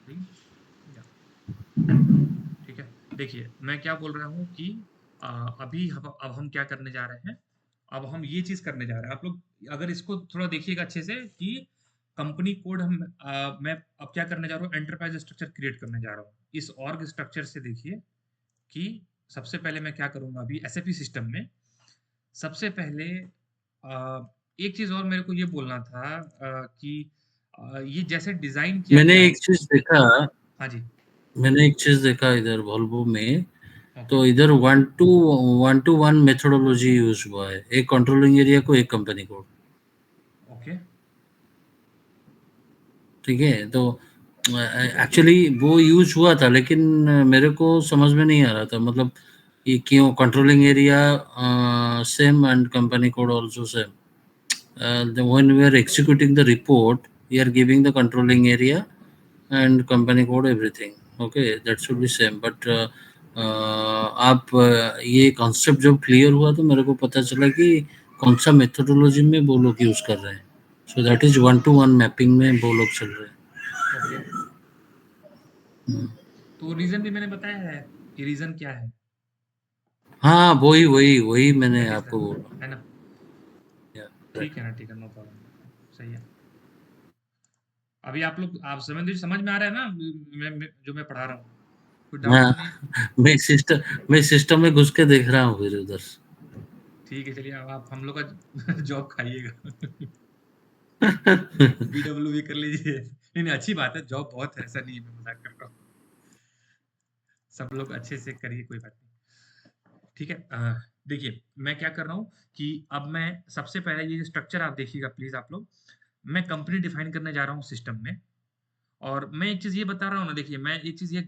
recording. या ठीक है। देखिए, मैं क्या बोल रहा हूँ कि अभी अब हम क्या करने जा रहे हैं, अब हम ये चीज़ करने जा रहे हैं। आप लोग अगर इसको थोड़ा देखिएगा अच्छे से कि कंपनी कोड मैं अब क्या करने जा रहा हूँ, एंटरप्राइज़ स्ट्रक्चर क्रिएट करने जा रहा हूँ। इस ऑर्ग स्ट्रक्चर से देखिए कि सबसे पहले मैं क्या करूँगा अभी एसएपी सिस्टम में, सबसे पहले एक चीज़ और मेरे को ये बोलना था कि ये जैसे डिज़ाइन किया मैंने गया है। एक चीज़ देखा हाँ जी। मैंने एक चीज़ देखा इधर वॉल्वो में, ओके, तो इधर 1 टू 1 मेथोडोलॉजी यूज़ हुआ है। एक कंट्रोलिंग एरिया को, एक कंपनी कोड। ओके। ठीक है? तो एक्चुअली वो यूज़ हुआ था, लेकिन मेरे को समझ में नहीं आ रहा था, मतलब ये क्यों controlling area same and company code also same. When we are executing the report, we are giving the controlling area and company code everything. Okay, that should be same. But आप ये कॉन्सेप्ट जब clear हुआ तो मेरे को पता चला कि कौन सा मेथोडोलॉजी में वो लोग यूज कर रहे हैं। So that is 1 to 1 mapping में वो लोग चल रहे हैं। ओके। तो रीज़न भी मैंने बताया है कि रीज़न क्या है, हाँ, वही मैंने दैट इज़ आपको दैट, बोला। है ना? या ठीक है ना, ठीक है, नो प्रॉब्लम, सही है। अभी आप समझ में आ रहा है ना मैं जो मैं पढ़ा रहा हूँ? कोई डाउट हाँ, तो नहीं? मैं सिस्टम में घुस के देख रहा हूँ फिर उधर। ठीक है, चलिए अब आप हम लोग का जॉब खाइएगा। बीडब्ल्यू भी कर लीजिए। नहीं, नहीं, अच्छी बात है, जॉब बहुत है, ऐसा नहीं है, मैं मज़ाक कर रहा हूँ। सब लोग अच्छे से करिए, कोई बात नहीं। ठीक है, देखिए, मैं क्या कर रहा हूँ कि अब मैं सबसे पहले ये स्ट्रक्चर आप देखिएगा प्लीज़ आप लोग। मैं कंपनी डिफाइन करने जा रहा हूँ सिस्टम में। और मैं एक चीज़ ये बता रहा हूँ ना, देखिए मैं एक चीज़ ये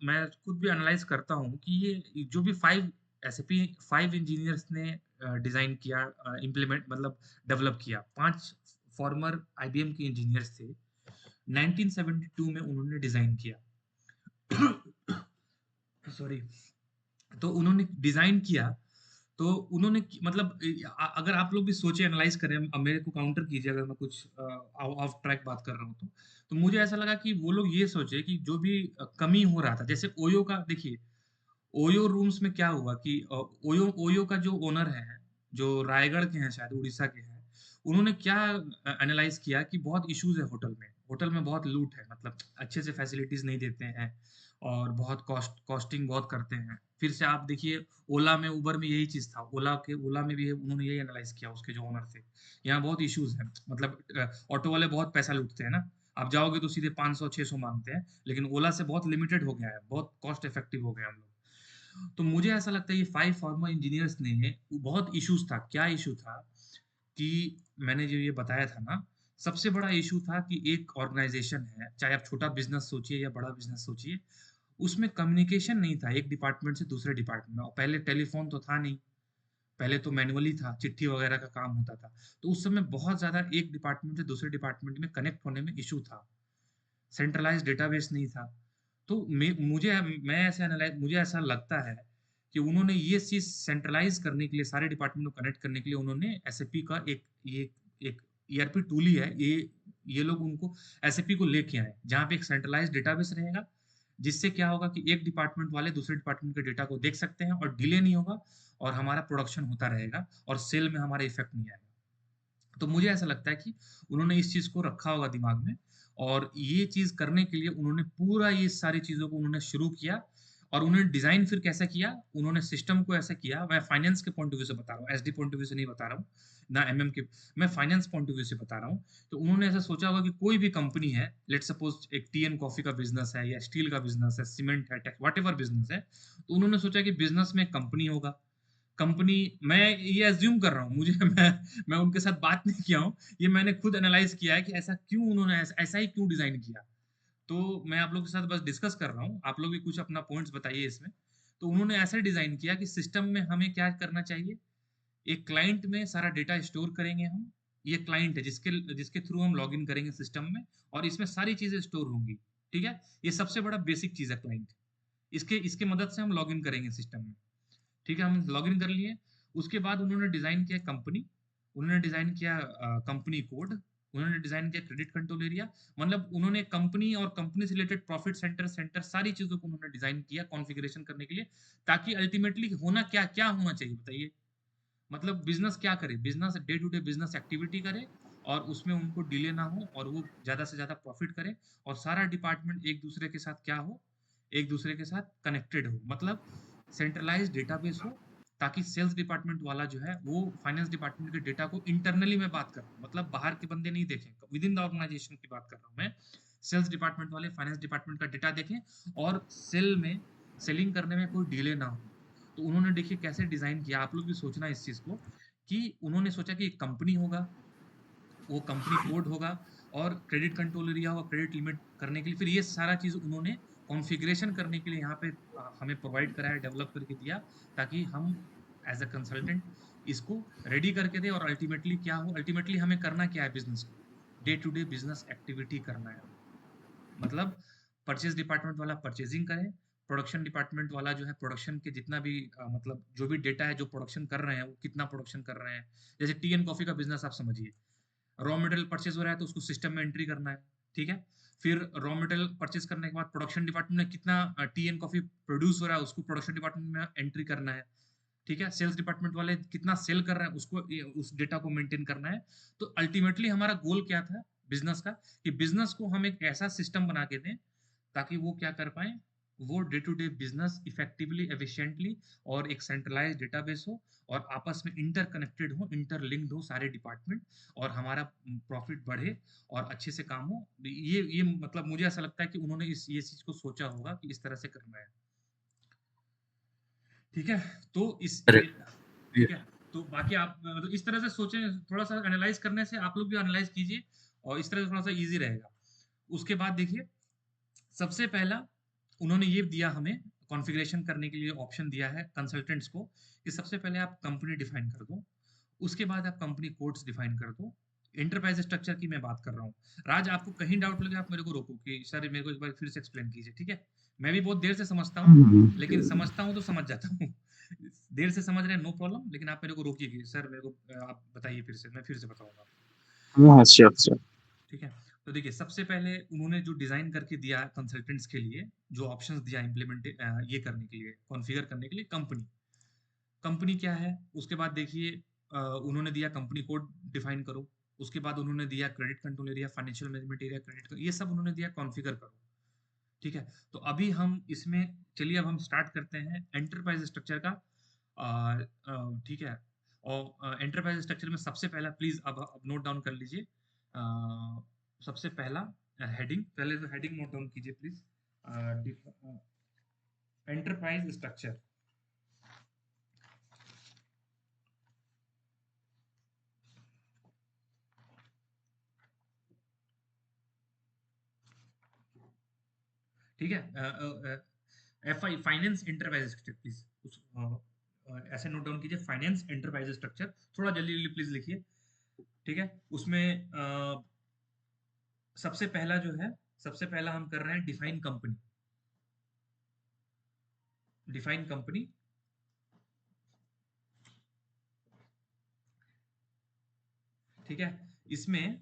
मैं खुद भी एनालाइज़ करता हूँ कि ये जो भी 5 एसएपी 5 इंजीनियर्स ने डिज़ाइन किया, इम्प्लीमेंट मतलब डेवलप किया। 5 फॉर्मर आईबीएम के इंजीनियर्स थे। 1972 में उन्होंने डिज़ाइन किया। सॉरी। तो उन्होंने डिज़ाइन किया, तो उन्होंने मतलब अगर आप लोग भी सोचे एनालाइज़ करें, अब मेरे को काउंटर कीजिए अगर मैं कुछ ऑफ ट्रैक बात कर रहा हूँ तो मुझे ऐसा लगा कि वो लोग ये सोचे कि जो भी कमी हो रहा था, जैसे ओयो का देखिए, ओयो रूम्स में क्या हुआ कि ओयो ओयो का जो ओनर है, जो रायगढ़ के हैं शायद उड़ीसा के हैं, उन्होंने क्या एनालाइज़ किया कि बहुत इश्यूज़ है होटल में। होटल में बहुत लूट है, मतलब अच्छे से फैसिलिटीज़ नहीं देते हैं और बहुत कॉस्टिंग बहुत करते हैं। फिर से आप देखिए ओला में, उबर में यही चीज़ था। ओला में भी उन्होंने यही एनालाइज़ किया, उसके जो ओनर थे। यहाँ बहुत इश्यूज़ हैं, मतलब ऑटो वाले बहुत पैसा लूटते हैं ना। आप जाओगे तो सीधे 500-600 माँगते हैं, लेकिन ओला से बहुत लिमिटेड हो गया है, बहुत कॉस्ट इफेक्टिव हो गए हम लोग। तो मुझे ऐसा लगता है ये 5 फार्मा इंजीनियर्स ने बहुत इश्यूज़ था। क्या इश्यू था कि मैंने जो ये बताया था ना, सबसे बड़ा इश्यू था कि एक ऑर्गेनाइज़ेशन है, चाहे आप छोटा बिज़नेस सोचिए या बड़ा बिज़नेस सोचिए, उसमें कम्युनिकेशन नहीं था एक डिपार्टमेंट से दूसरे डिपार्टमेंट में। और पहले टेलीफ़ोन तो था नहीं, पहले तो मैनुअली था, चिट्ठी वगैरह का काम होता था। तो उस समय बहुत ज़्यादा एक डिपार्टमेंट से दूसरे डिपार्टमेंट में कनेक्ट होने में इश्यू था। सेंट्रलाइज़्ड डेटाबेस नहीं था। तो मुझे ऐसा लगता है कि उन्होंने ये चीज़ सेंट्रलाइज़ करने के लिए, सारे डिपार्टमेंट को कनेक्ट करने के लिए उन्होंने एसएपी का एक ईआरपी टूल ही है। ये लोग उनको एसएपी को लेके आए, जहाँ पे एक सेंट्रलाइज़्ड डेटाबेस रहेगा, जिससे क्या होगा कि एक डिपार्टमेंट वाले दूसरे डिपार्टमेंट के डेटा को देख सकते हैं और डिले नहीं होगा और हमारा प्रोडक्शन होता रहेगा और सेल में हमारा इफ़ेक्ट नहीं आएगा। तो मुझे ऐसा लगता है कि उन्होंने इस चीज़ को रखा होगा दिमाग में और ये चीज़ करने के लिए उन्होंने पूरा ये सारी चीज़ों को उन्होंने शुरू किया। और उन्होंने डिज़ाइन फिर कैसा किया, उन्होंने सिस्टम को ऐसा किया, मैं फाइनेंस के पॉइंट ऑफ व्यू से बता रहा हूँ, एसडी पॉइंट ऑफ व्यू से नहीं बता रहा हूँ, ना एमएम के, मैं फाइनेंस पॉइंट ऑफ व्यू से बता रहा हूँ। तो उन्होंने ऐसा सोचा होगा कि कोई भी कंपनी है, लेट्स सपोज एक टी एंड कॉफ़ी का बिज़नेस है या स्टील का बिज़नेस है, सीमेंट है, टेक व्हाटएवर बिज़नेस है, तो उन्होंने सोचा कि बिज़नेस में कंपनी होगा। कंपनी, मैं ये अज्यूम कर रहा हूँ, मुझे मैं उनके साथ बात नहीं किया हूँ, ये मैंने खुद एनालाइज किया है कि ऐसा क्यों उन्होंने ऐसा ही क्यों डिजाइन किया। तो मैं आप लोगों के साथ बस डिस्कस कर रहा हूँ, आप लोग भी कुछ अपना पॉइंट्स बताइए इसमें। तो उन्होंने ऐसा डिजाइन किया कि सिस्टम में हमें क्या करना चाहिए, एक क्लाइंट में सारा डेटा स्टोर करेंगे हम। ये क्लाइंट है जिसके जिसके थ्रू हम लॉग इन करेंगे सिस्टम में और इसमें सारी चीजें स्टोर होंगी। ठीक है, ये सबसे बड़ा बेसिक चीज है क्लाइंट। इसके इसके मदद से हम लॉग इन करेंगे सिस्टम में। ठीक है, हम लॉगिन कर लिए। उसके बाद उन्होंने डिज़ाइन किया कंपनी, उन्होंने डिज़ाइन किया कंपनी कोड। उन्होंने डिजाइन किया क्रेडिट कंट्रोल एरिया, मतलब उन्होंने कंपनी और कंपनी से रिलेटेड प्रॉफिट सेंटर सेंटर सारी चीजों को उन्होंने डिजाइन किया कॉन्फ़िगरेशन करने के लिए, ताकि अल्टीमेटली होना क्या क्या होना चाहिए बताइए। मतलब बिजनेस क्या करे, business day to day business activity करे और उसमें उनको डिले ना हो और वो ज्यादा से ज्यादा प्रॉफिट करे, और सारा डिपार्टमेंट एक दूसरे के साथ क्या हो, एक दूसरे के साथ कनेक्टेड हो, मतलब सेंट्रलाइज डेटाबेस हो, ताकि सेल्स डिपार्टमेंट वाला जो है वो फाइनेंस डिपार्टमेंट के डेटा को इंटरनली में बात कर रहा हूँ, मतलब बाहर के बंदे नहीं देखें, विद इन द ऑर्गेनाइजेशन की बात कर रहा हूँ मैं, सेल्स डिपार्टमेंट वाले फाइनेंस डिपार्टमेंट का डेटा देखें और सेल में सेलिंग करने में कोई डिले ना हो। तो उन्होंने देखिए कैसे डिजाइन किया, आप लोग भी सोचना इस चीज को, कि उन्होंने सोचा कि कंपनी होगा, वो कंपनी कोड होगा और क्रेडिट कंट्रोल एरिया होगा क्रेडिट लिमिट करने के लिए, फिर ये सारा चीज उन्होंने कॉन्फ़िगरेशन करने के लिए यहाँ पे हमें प्रोवाइड कराया, डेवलप करके दिया, ताकि हम एज अ कंसल्टेंट इसको रेडी करके दे, और अल्टीमेटली क्या हो, अल्टीमेटली हमें करना क्या है, बिजनेस को day to day business activity करना है, मतलब परचेज डिपार्टमेंट वाला परचेजिंग करे, प्रोडक्शन डिपार्टमेंट वाला जो है प्रोडक्शन के जितना भी मतलब जो भी डेटा है जो प्रोडक्शन कर रहे हैं वो कितना प्रोडक्शन कर रहे हैं, जैसे टी एंड कॉफी का बिजनेस आप समझिए, रॉ मटेरियल परचेज हो रहा है तो उसको सिस्टम में एंट्री करना है, ठीक है, फिर रॉ मटेरियल परचेज करने के बाद प्रोडक्शन डिपार्टमेंट में कितना टी एंड कॉफी प्रोड्यूस हो रहा है उसको प्रोडक्शन डिपार्टमेंट में एंट्री करना है, ठीक है, सेल्स डिपार्टमेंट वाले कितना सेल कर रहे हैं उसको उस डेटा को मेंटेन करना है। तो अल्टीमेटली हमारा गोल क्या था बिजनेस का, कि बिजनेस को हम एक ऐसा सिस्टम बना के दें ताकि वो क्या कर पाए, वो day to day business effectively efficiently और एक सेंट्रलाइज डेटाबेस हो और आपस में इंटरकनेक्टेड हो, इंटरलिंक्ड हो सारे डिपार्टमेंट, और हमारा प्रॉफिट बढ़े और अच्छे से काम हो। ये मतलब मुझे ऐसा लगता है कि उन्होंने इस ये चीज को सोचा होगा कि इस तरह से करना है, ठीक है। तो करेक्ट। ठीक है, तो बाकी आप मतलब इस तरह से सोचें, थोड़ा सा एनालाइज करने से आप लोग भी एनालाइज कीजिए और इस तरह से थोड़ा सा इजी रहेगा। उसके बाद देखिए, सबसे पहला उन्होंने ये दिया हमें कॉन्फ़िगरेशन करने के लिए ऑप्शन दिया है कंसल्टेंट्स को, कि सबसे पहले आप कंपनी डिफाइन कर दो, उसके बाद आप कंपनी कोड्स डिफाइन कर दो, एंटरप्राइज स्ट्रक्चर की मैं बात कर रहा हूँ। राज, आपको कहीं डाउट लगे आप मेरे को रोको कि सर मेरे को एक बार फिर से एक्सप्लेन कीजिए, ठीक है। मैं भी बहुत देर से समझता हूँ, लेकिन समझता हूँ तो समझ जाता हूँ। देर से समझ रहे हैं नो प्रॉब्लम, लेकिन आप मेरे को रोकिए कि सर मेरे को आप बताइए फिर से, मैं फिर से बताऊंगा, हाँ, श्योर, श्योर। ठीक है। तो देखिए सबसे पहले उन्होंने जो डिजाइन करके दिया कंसल्टेंट्स के लिए, जो ऑप्शंस दिया इम्प्लीमेंट ये करने के लिए, कॉन्फ़िगर करने के लिए, कंपनी, कंपनी क्या है, उसके बाद देखिए उन्होंने दिया कंपनी कोड डिफाइन करो, उसके बाद उन्होंने दिया credit control area, financial management area, credit, ये सब उन्होंने दिया कॉन्फ़िगर करो, ठीक है। तो अभी हम इसमें चलिए अब हम स्टार्ट करते हैं एंटरप्राइज स्ट्रक्चर का, ठीक है। और एंटरप्राइज स्ट्रक्चर में सबसे पहला प्लीज अब नोट डाउन कर लीजिए, सबसे पहला हेडिंग, पहले तो हेडिंग नोट डाउन कीजिए प्लीज, एंटरप्राइज स्ट्रक्चर, ठीक है। F I finance enterprise structure please, ऐसे नोट डाउन कीजिए, फाइनेंस एंटरप्राइज स्ट्रक्चर, थोड़ा जल्दी जल्दी प्लीज लिखिए, ठीक है। उसमें सबसे पहला जो है, सबसे पहला हम कर रहे हैं डिफाइन कंपनी, डिफाइन कंपनी, ठीक है। इसमें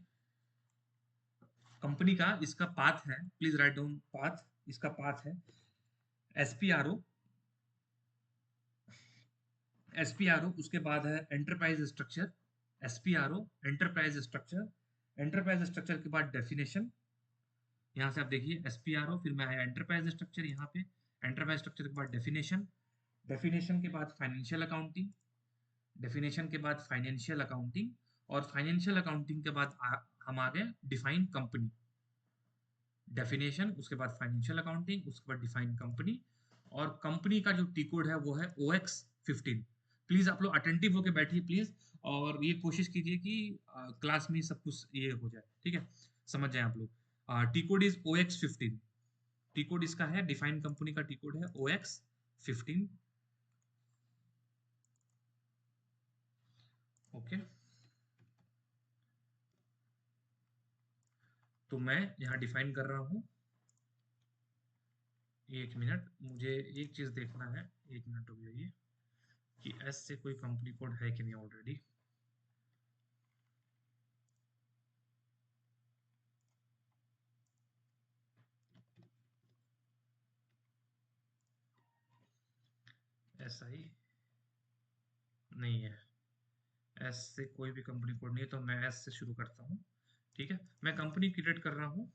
कंपनी का इसका पाथ है, प्लीज राइट डाउन पाथ, इसका पाथ है एसपीआरओ, एसपीआरओ, उसके बाद है enterprise structure, SPRO, enterprise structure, enterprise structure के बाद डेफिनेशन, यहाँ से आप देखिए एसपीआरओ, फिर मैं आया एंटरप्राइज स्ट्रक्चर यहाँ पे, एंटरप्राइज स्ट्रक्चर के बाद डेफिनेशन, डेफिनेशन के बाद फाइनेंशियल अकाउंटिंग, डेफिनेशन के बाद फाइनेंशियल अकाउंटिंग, और फाइनेंशियल अकाउंटिंग के बाद हम आ गए डिफाइन कंपनी, डेफिनेशन, उसके बाद फाइनेंशियल अकाउंटिंग, उसके बाद डिफाइन कंपनी, और कंपनी का जो टी कोड है वो है OX15। प्लीज आप लोग अटेंटिव होकर बैठिए प्लीज, और ये कोशिश कीजिए कि क्लास में सब कुछ ये हो जाए, ठीक है, समझ जाए आप लोग। T code is OX15, T code इसका है, डिफाइन कंपनी का टी कोड है OX15, ओके। तो मैं यहाँ डिफाइन कर रहा हूँ, एक मिनट, मुझे एक चीज देखना है, एक मिनट हो जाइए, कि एस से कोई कंपनी कोड है कि नहीं ऑलरेडी। SI नहीं है, S से कोई भी कंपनी कोड नहीं है, तो मैं S से शुरू करता हूँ। ठीक है, मैं कंपनी क्रिएट कर रहा हूँ।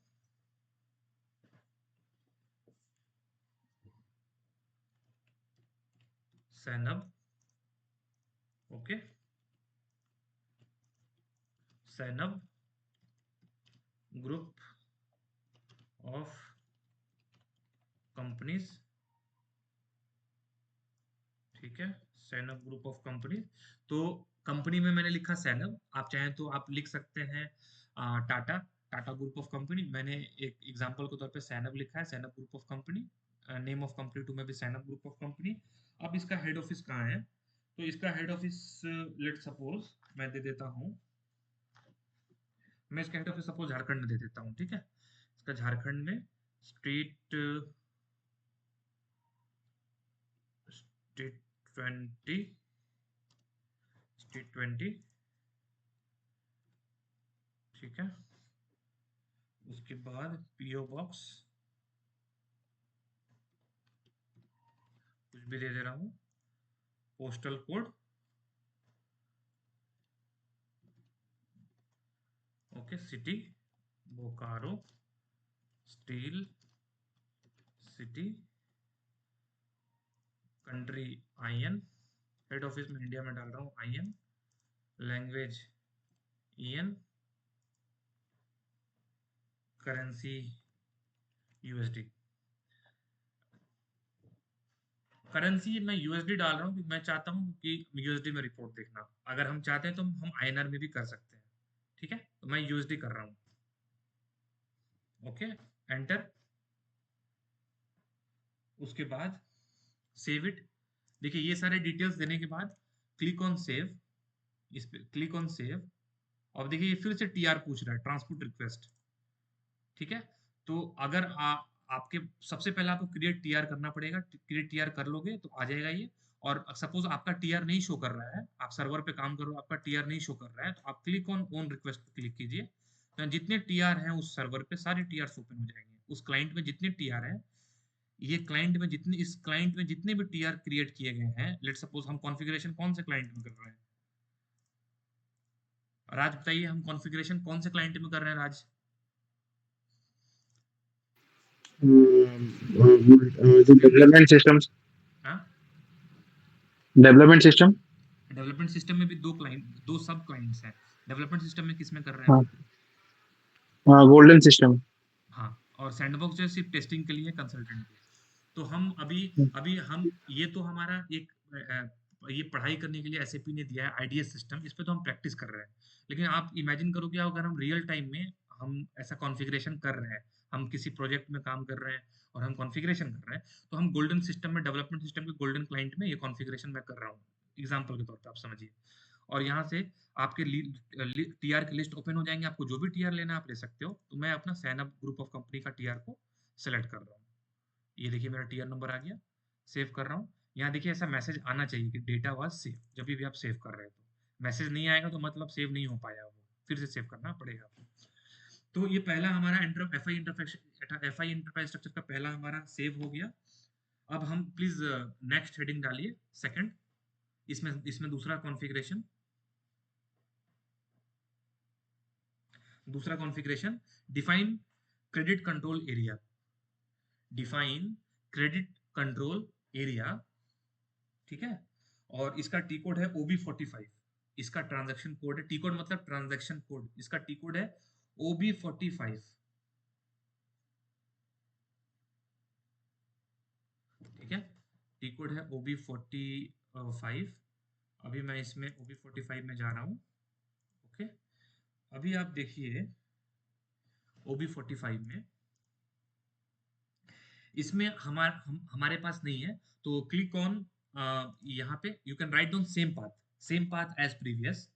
Zainab, okay, Zainab group of companies. ठीक है, सैनब ग्रुप ऑफ कंपनी। तो कंपनी में मैंने लिखा सैनब, आप चाहें तो आप लिख सकते हैं Tata, Tata group of company. मैंने एक एग्जांपल के तौर पे सैनब लिखा है, सैनब group of company. Name of company two में भी सैनब ग्रुप ऑफ कंपनी। अब इसका हेड ऑफिस कहाँ है? तो इसका हेड ऑफिस लेट सपोज मैं दे देता हूँ, मैं इसका हेड ऑफिस सपोज झारखंड में दे देता हूँ। ठीक है, इसका झारखंड में स्टेट स्टेट 20 स्टेट 20। ठीक है, उसके बाद पीओ बॉक्स कुछ भी दे दे रहा हूँ, postal code, okay, city Bokaro, steel city, country IN, head office में इंडिया में डाल रहा हूँ IN, language EN, currency USD। Currency मैं USD डाल रहा हूँ क्योंकि मैं चाहता हूँ कि USD में रिपोर्ट देखना। अगर हम चाहते हैं तो हम INR में भी कर सकते हैं। ठीक है, तो मैं USD कर रहा हूँ, ओके, एंटर। उसके बाद सेव इट। देखिए ये सारे डिटेल्स देने के बाद क्लिक ऑन सेव, इस पे क्लिक ऑन सेव। अब देखिए ये फिर से TR पूछ रहा है, ट्रांसपोर्ट रिक्वेस्ट। ठीक है, तो अगर आपके सबसे पहले आपको क्रिएट TR करना पड़ेगा, क्रिएट TR कर लोगे तो आ जाएगा ये। और सपोज आपका TR नहीं शो कर रहा है, आप सर्वर पे काम कर रहे हो, आपका TR नहीं शो कर रहा है, तो आप क्लिक ऑन ओन रिक्वेस्ट पे क्लिक कीजिए, तो जितने TR हैं उस सर्वर पे सारे TRs ओपन हो जाएंगे। उस क्लाइंट में जितने TR हैं, ये क्लाइंट में जितने, इस क्लाइंट में जितने भी TR क्रिएट किए गए हैं, लेट सपोज हम कॉन्फ़िगरेशन कौन से क्लाइंट में कर रहे हैं? राज बताइए, हम कॉन्फ़िगरेशन कौन से क्लाइंट में कर रहे हैं राज? जो डेवलपमेंट सिस्टम्स, हाँ, डेवलपमेंट सिस्टम। डेवलपमेंट सिस्टम में भी दो सब क्लाइंट्स हैं। डेवलपमेंट सिस्टम में किसमें कर रहे हैं हाँ, हम? हाँ, गोल्डन सिस्टम। हाँ, और सैंडबॉक्स जो है सिर्फ टेस्टिंग के लिए, कंसल्टेंट के लिए। तो हम अभी अभी हम ये तो हमारा एक ये पढ़ाई करने के लिए एसएपी ने दिया है IDS सिस्टम, इस पे तो हम प्रैक्टिस कर रहे हैं। लेकिन आप इमेजिन करो कि अगर हम रियल टाइम में हम ऐसा कॉन्फ़िगरेशन कर रहे हैं, हम किसी प्रोजेक्ट में काम कर रहे हैं और हम कॉन्फ़िगरेशन कर रहे हैं, तो हम गोल्डन सिस्टम में, डेवलपमेंट सिस्टम के गोल्डन क्लाइंट में ये कॉन्फ़िगरेशन मैं कर रहा हूँ। एग्जांपल के तौर पे आप समझिए। और यहाँ से आपके TR की लिस्ट ओपन हो जाएंगे, आपको जो भी TR लेना है आप ले सकते हो। तो मैं अपना सैनअप ग्रुप ऑफ कंपनी का TR को सेलेक्ट कर रहा हूँ। ये देखिए मेरा TR नंबर आ गया, सेव कर रहा हूँ। यहाँ देखिए ऐसा मैसेज आना चाहिए कि डेटा वाज सेव, जब भी आप सेव कर रहे हो। तो मैसेज नहीं आएगा तो मतलब सेव नहीं हो पाया, वो फिर से सेव करना पड़ेगा आपको। तो ये पहला हमारा FI इंटरफेस स्ट्रक्चर का पहला हमारा सेव हो गया। अब हम प्लीज नेक्स्ट हेडिंग डालिए, सेकंड, इसमें इसमें दूसरा कॉन्फ़िगरेशन, दूसरा configuration, define credit control area, define credit control area. ठीक है, और इसका टी कोड है OB45, इसका ट्रांजैक्शन कोड है, टी कोड मतलब ट्रांजैक्शन कोड, इसका टी कोड है OB45। ठीक है, टी कोड है OB45। अभी मैं इसमें OB45 में जा रहा हूँ, ओके। अभी आप देखिए OB45 में, इसमें हमारे पास नहीं है, तो क्लिक ऑन यहाँ पे, you can write down same path as previous,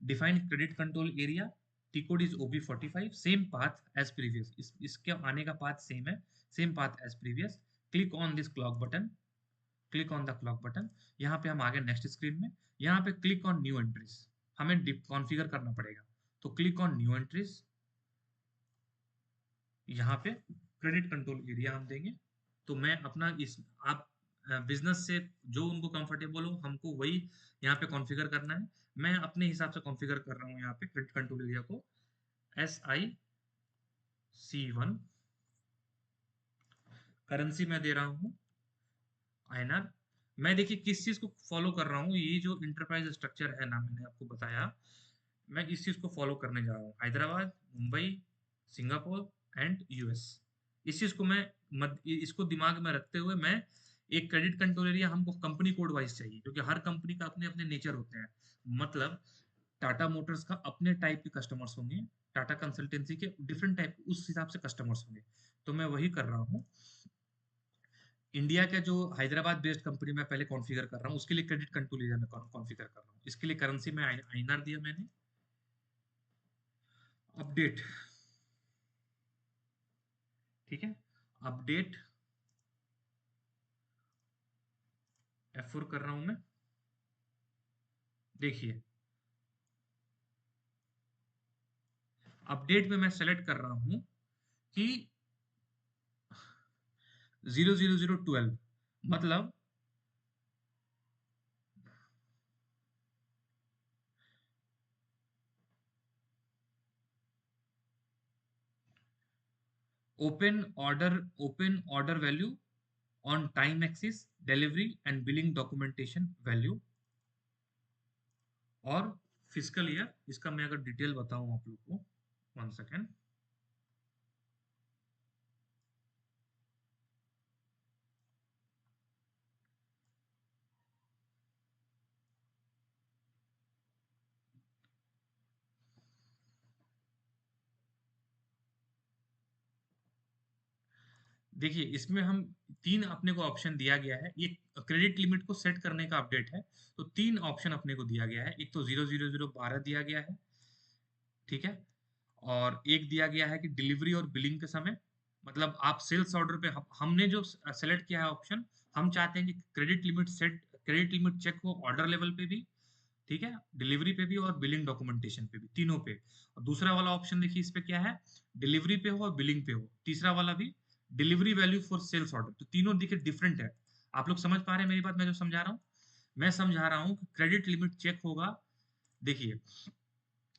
define credit control area, T code is OB45, same path as previous, इसके आने का पाथ सेम है, same path as previous. Click on this clock button, click on the clock button. यहाँ पे हम आ गए next screen में। यहाँ पे क्लिक ऑन न्यू एंट्रीज, हमें कॉन्फ़िगर करना पड़ेगा, तो क्लिक ऑन न्यू एंट्रीज। यहाँ पे क्रेडिट कंट्रोल एरिया हम देंगे। तो मैं अपना इस, आप बिजनेस से जो उनको कंफर्टेबल हो हमको वही यहाँ पे कॉन्फ़िगर करना है। मैं अपने हिसाब से कॉन्फ़िगर कर रहा हूँ यहाँ पे क्रेडिट कंट्रोल एरिया को SIC1, करेंसी मैं दे रहा हूँ INR। मैं देखिए किस चीज को फॉलो कर रहा हूँ, ये जो इंटरप्राइज स्ट्रक्चर है ना, मैंने आपको बताया, मैं इस चीज को फॉलो करने जा रहा हूँ। Hyderabad, Mumbai, Singapore and US. इस चीज को मैं इसको दिमाग में रखते हुए मैं एक क्रेडिट कंट्रोल एरिया हमको कंपनी कोड वाइज चाहिए, क्योंकि हर कंपनी का अपने अपने नेचर होते हैं। मतलब टाटा मोटर्स का अपने टाइप के कस्टमर्स होंगे, टाटा कंसल्टेंसी के डिफरेंट टाइप उस हिसाब से कस्टमर्स होंगे। तो मैं वही कर रहा हूँ। इंडिया का जो हैदराबाद बेस्ड कंपनी मैं पहले कॉन्फ़िगर कर रहा हूँ, उसके लिए क्रेडिट कंट्रोल एरिया में कॉन्फ़िगर कर रहा हूँ। इसके लिए करेंसी में आईएनआर दिया मैंने। अपडेट, ठीक है, अपडेट F4 कर रहा हूं मैं। देखिए अपडेट में मैं सेलेक्ट कर रहा हूं कि 00012, मतलब open order value on time axis, delivery and billing documentation value और फिजिकल ईयर। इसका मैं अगर डिटेल बताऊं आप लोग को, 1 सेकेंड। देखिए इसमें हम तीन अपने को ऑप्शन दिया गया है। ये क्रेडिट लिमिट को सेट करने का अपडेट है, तो तीन ऑप्शन अपने को दिया गया है। एक तो 00012 दिया गया है, ठीक है, और एक दिया गया है कि डिलीवरी और बिलिंग के समय, मतलब आप सेल्स ऑर्डर पे हमने जो सेलेक्ट किया है ऑप्शन, हम चाहते हैं कि क्रेडिट लिमिट चेक हो ऑर्डर लेवल पे भी, ठीक है, डिलीवरी पे भी और बिलिंग डॉक्यूमेंटेशन पे भी, तीनों पे। और दूसरा वाला ऑप्शन देखिए इस पे क्या है, डिलीवरी पे हो और बिलिंग पे हो। तीसरा वाला भी delivery value for sales order. तो तीनों देखिए डिफरेंट है। आप लोग समझ पा रहे हैं मेरी बात, मैं जो समझा रहा हूँ? मैं समझा रहा हूँ कि क्रेडिट लिमिट चेक होगा। देखिए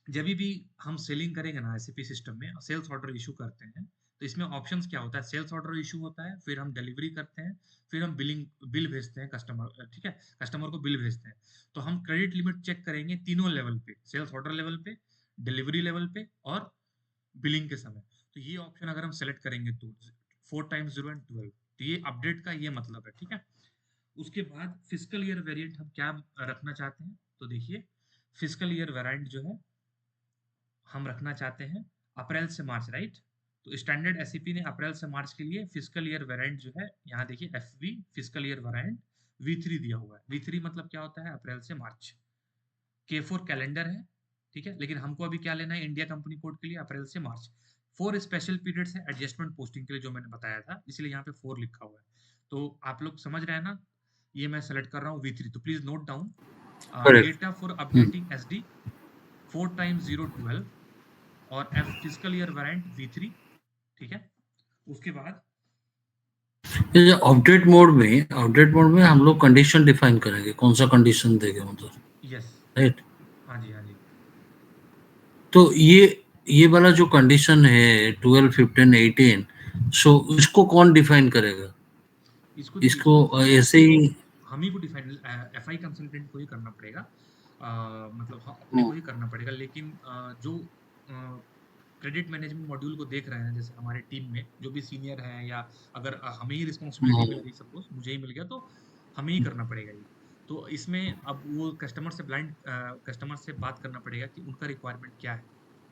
जब भी हम सेलिंग करेंगे ना एसएपी सिस्टम में, सेल्स ऑर्डर इशू करते हैं, तो इसमें ऑप्शंस क्या होता है, सेल्स ऑर्डर इशू होता है, फिर हम डिलीवरी करते हैं, फिर हम बिल भेजते हैं कस्टमर, ठीक है, कस्टमर को बिल भेजते हैं। तो हम क्रेडिट लिमिट चेक करेंगे तीनों लेवल पे, सेल्स ऑर्डर लेवल पे, डिलीवरी लेवल पे और बिलिंग के समय। तो ये ऑप्शन अगर हम सेलेक्ट करेंगे तो 4x0 and 12, तो ये अपडेट का ये मतलब है, ठीक है। उसके बाद फिजिकल ईयर वेरिएंट हम क्या रखना चाहते हैं, तो देखिए फिजिकल ईयर वेरिएंट जो है हम रखना चाहते हैं अप्रैल से मार्च, राइट। तो स्टैंडर्ड एसईपी ने अप्रैल से मार्च के लिए फिजिकल ईयर वेरिएंट जो है, यहाँ देखिए FV physical year variant V3 दिया हुआ है। V3 मतलब क्या होता है, अप्रैल से मार्च। K4 कैलेंडर है, ठीक है, लेकिन हमको अभी क्या लेना है इंडिया कंपनी कोड के लिए, अप्रैल से मार्च। 4 स्पेशल पीरियड्स है एडजस्टमेंट पोस्टिंग के लिए, जो मैंने बताया था, इसलिए यहाँ पे 4 लिखा हुआ है। तो आप लोग समझ रहे हैं ना, ये मैं सेलेक्ट कर रहा हूँ V3, तो please note down correct. Data for updating SD 4x012 और F is equal year variant V3, ठीक है। उसके बाद ये अपडेट मोड में हम लोग कंडीशन डिफाइन करेंगे, कौन सा कंडीशन देंगे मतलब, यस, राइट। हाँ जी हाँ जी। तो ये वाला जो कंडीशन है 12, 15, 18, सो इसको कौन डिफाइन करेगा? इसको इसको इसको ऐसे ही हम ही को डिफाइन, एफआई कंसल्टेंट को ही करना पड़ेगा। मतलब अपने को ही करना पड़ेगा, लेकिन जो क्रेडिट मैनेजमेंट मॉड्यूल को देख रहे हैं, जैसे हमारे टीम में जो भी सीनियर हैं, या अगर हमें ही रिस्पॉन्सिबिलिटी मिल गई, सपोज मुझे ही मिल गया, तो हमें ही करना पड़ेगा ये। तो इसमें अब वो कस्टमर से बात करना पड़ेगा कि उनका रिक्वायरमेंट क्या है,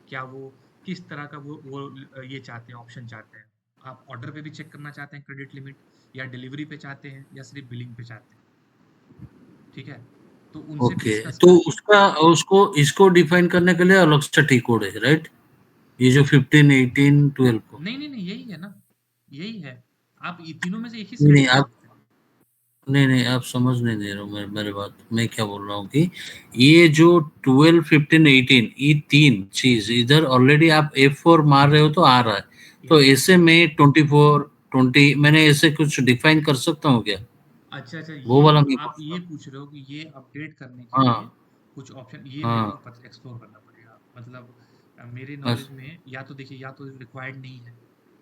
क्या वो किस तरह का वो ये चाहते हैं, ऑप्शन चाहते हैं। आप ऑर्डर पे भी चेक करना चाहते हैं क्रेडिट लिमिट, या डिलीवरी पे चाहते हैं, या सिर्फ बिलिंग पे चाहते हैं, ठीक है। तो उनसे ओके, डिस्कस तो करके उसका उसको इसको डिफाइन करने के लिए अलग से टी कोड है, राइट? ये जो 15, 18, 12 को नहीं नहीं नहीं, यही है ना, यही है। आप ये तीनों में से एक ही नहीं सिलेक्ट नहीं कर आप सकते हैं। नहीं नहीं आप समझ नहीं दे रहे हो मेरे बात। मैं क्या बोल रहा हूँ कि ये जो 12, 15, 18 ये तीन चीज इधर ऑलरेडी आप F4 मार रहे हो तो आ रहा है, तो यस, ऐसे में 24, 20 मैंने ऐसे कुछ डिफाइन कर सकता हूँ क्या? अच्छा अच्छा, वो ये वाला मैं आप पूछ रहा ये हूँ। पूछ रहे हो कि ये अपडेट करने के लिए हाँ, कुछ ऑप्शन, ये मेरे हाँ, को पता एक्सप्लोर करना पड़ेगा। मतलब मेरे बस नॉलेज में या तो देखिए, या तो रिक्वायर्ड नहीं है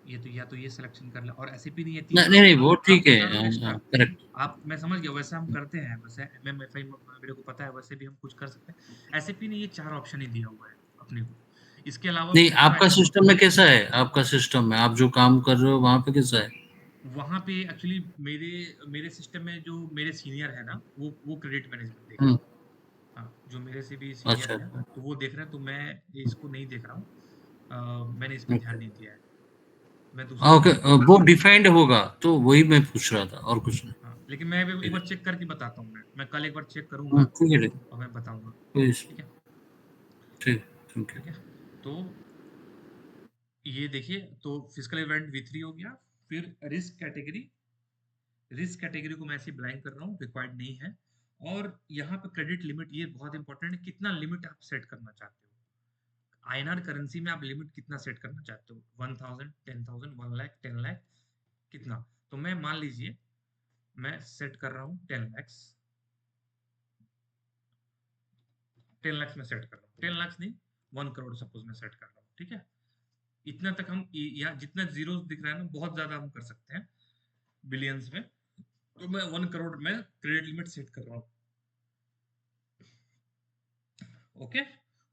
ये, तो या तो ये सिलेक्शन कर ले, और एसएपी नहीं है, नहीं, 3 नहीं, करोड़ नहीं, वो आप ठीक है। बता रहे हो एक्स्ट्रा। करेक्ट। आप, मैं समझ गया, वैसे हम करते हैं, वैसे एमएमएफआई मेरे को पता है, वैसे भी हम कुछ कर सकते हैं। एसएपी ने ये 4 ऑप्शन ही दिया हुआ है अपने को। इसके अलावा भी नहीं, थोड़ा आपका एक्सप्लोर सिस्टम में कैसा है? आपका सिस्टम में आप जो काम कर रहे हो वहाँ पे कैसा है? वहाँ पे एक्चुअली मेरे मेरे सिस्टम में जो मेरे सीनियर है ना, वो क्रेडिट मैनेजमेंट देख रहे हुँ, हैं। हाँ, जो मेरे से भी सीनियर अच्छा, हैं, अच्छा। तो वो देख रहे हैं, तो मैं इसको नहीं देख रहा हूँ। मैंने इस पे ध्यान ओके। नहीं दिया है। मैं हाँ, दूसरे पे ओके, ध्यान दूँगा। वो डिफाइंड होगा, तो वही मैं पूछ रहा था और कुछ नहीं। हाँ, लेकिन मैं एक ठीक बार है। चेक करके बताता हूँ। मैं कल एक बार चेक करूँगा ठीक है, ठीक है। और मैं बताऊँगा। कोई इश्यू ठीक है? ठीक, थैंक यू। ठीक है? तो ये देखिए, तो फिजिकल इवेंट V3 हो गया। फिर रिस्क कैटेगरी को मैं ऐसे ब्लैंक कर रहा हूँ, रिक्वायर्ड नहीं है। और यहाँ पे क्रेडिट लिमिट, ये बहुत इंपॉर्टेंट है, कितना लिमिट आप सेट करना चाहते हो। आईएनआर करेंसी में आप लिमिट कितना सेट करना चाहते हो? 1000, 10,000, 1 लाख, 10 लाख, कितना? तो मैं मान लीजिए मैं सेट कर रहा हूँ 10 लाख। 10 लाख में सेट कर रहा हूँ, 10 लाख नहीं, 1 करोड़ सपोज मैं सेट कर रहा हूँ। ठीक है? इतना तक हम, यहाँ जितना जीरो दिख रहा है ना, बहुत ज्यादा हम कर सकते हैं बिलियंस में। तो मैं 1 करोड़ में क्रेडिट लिमिट सेट कर रहा हूँ। ओके,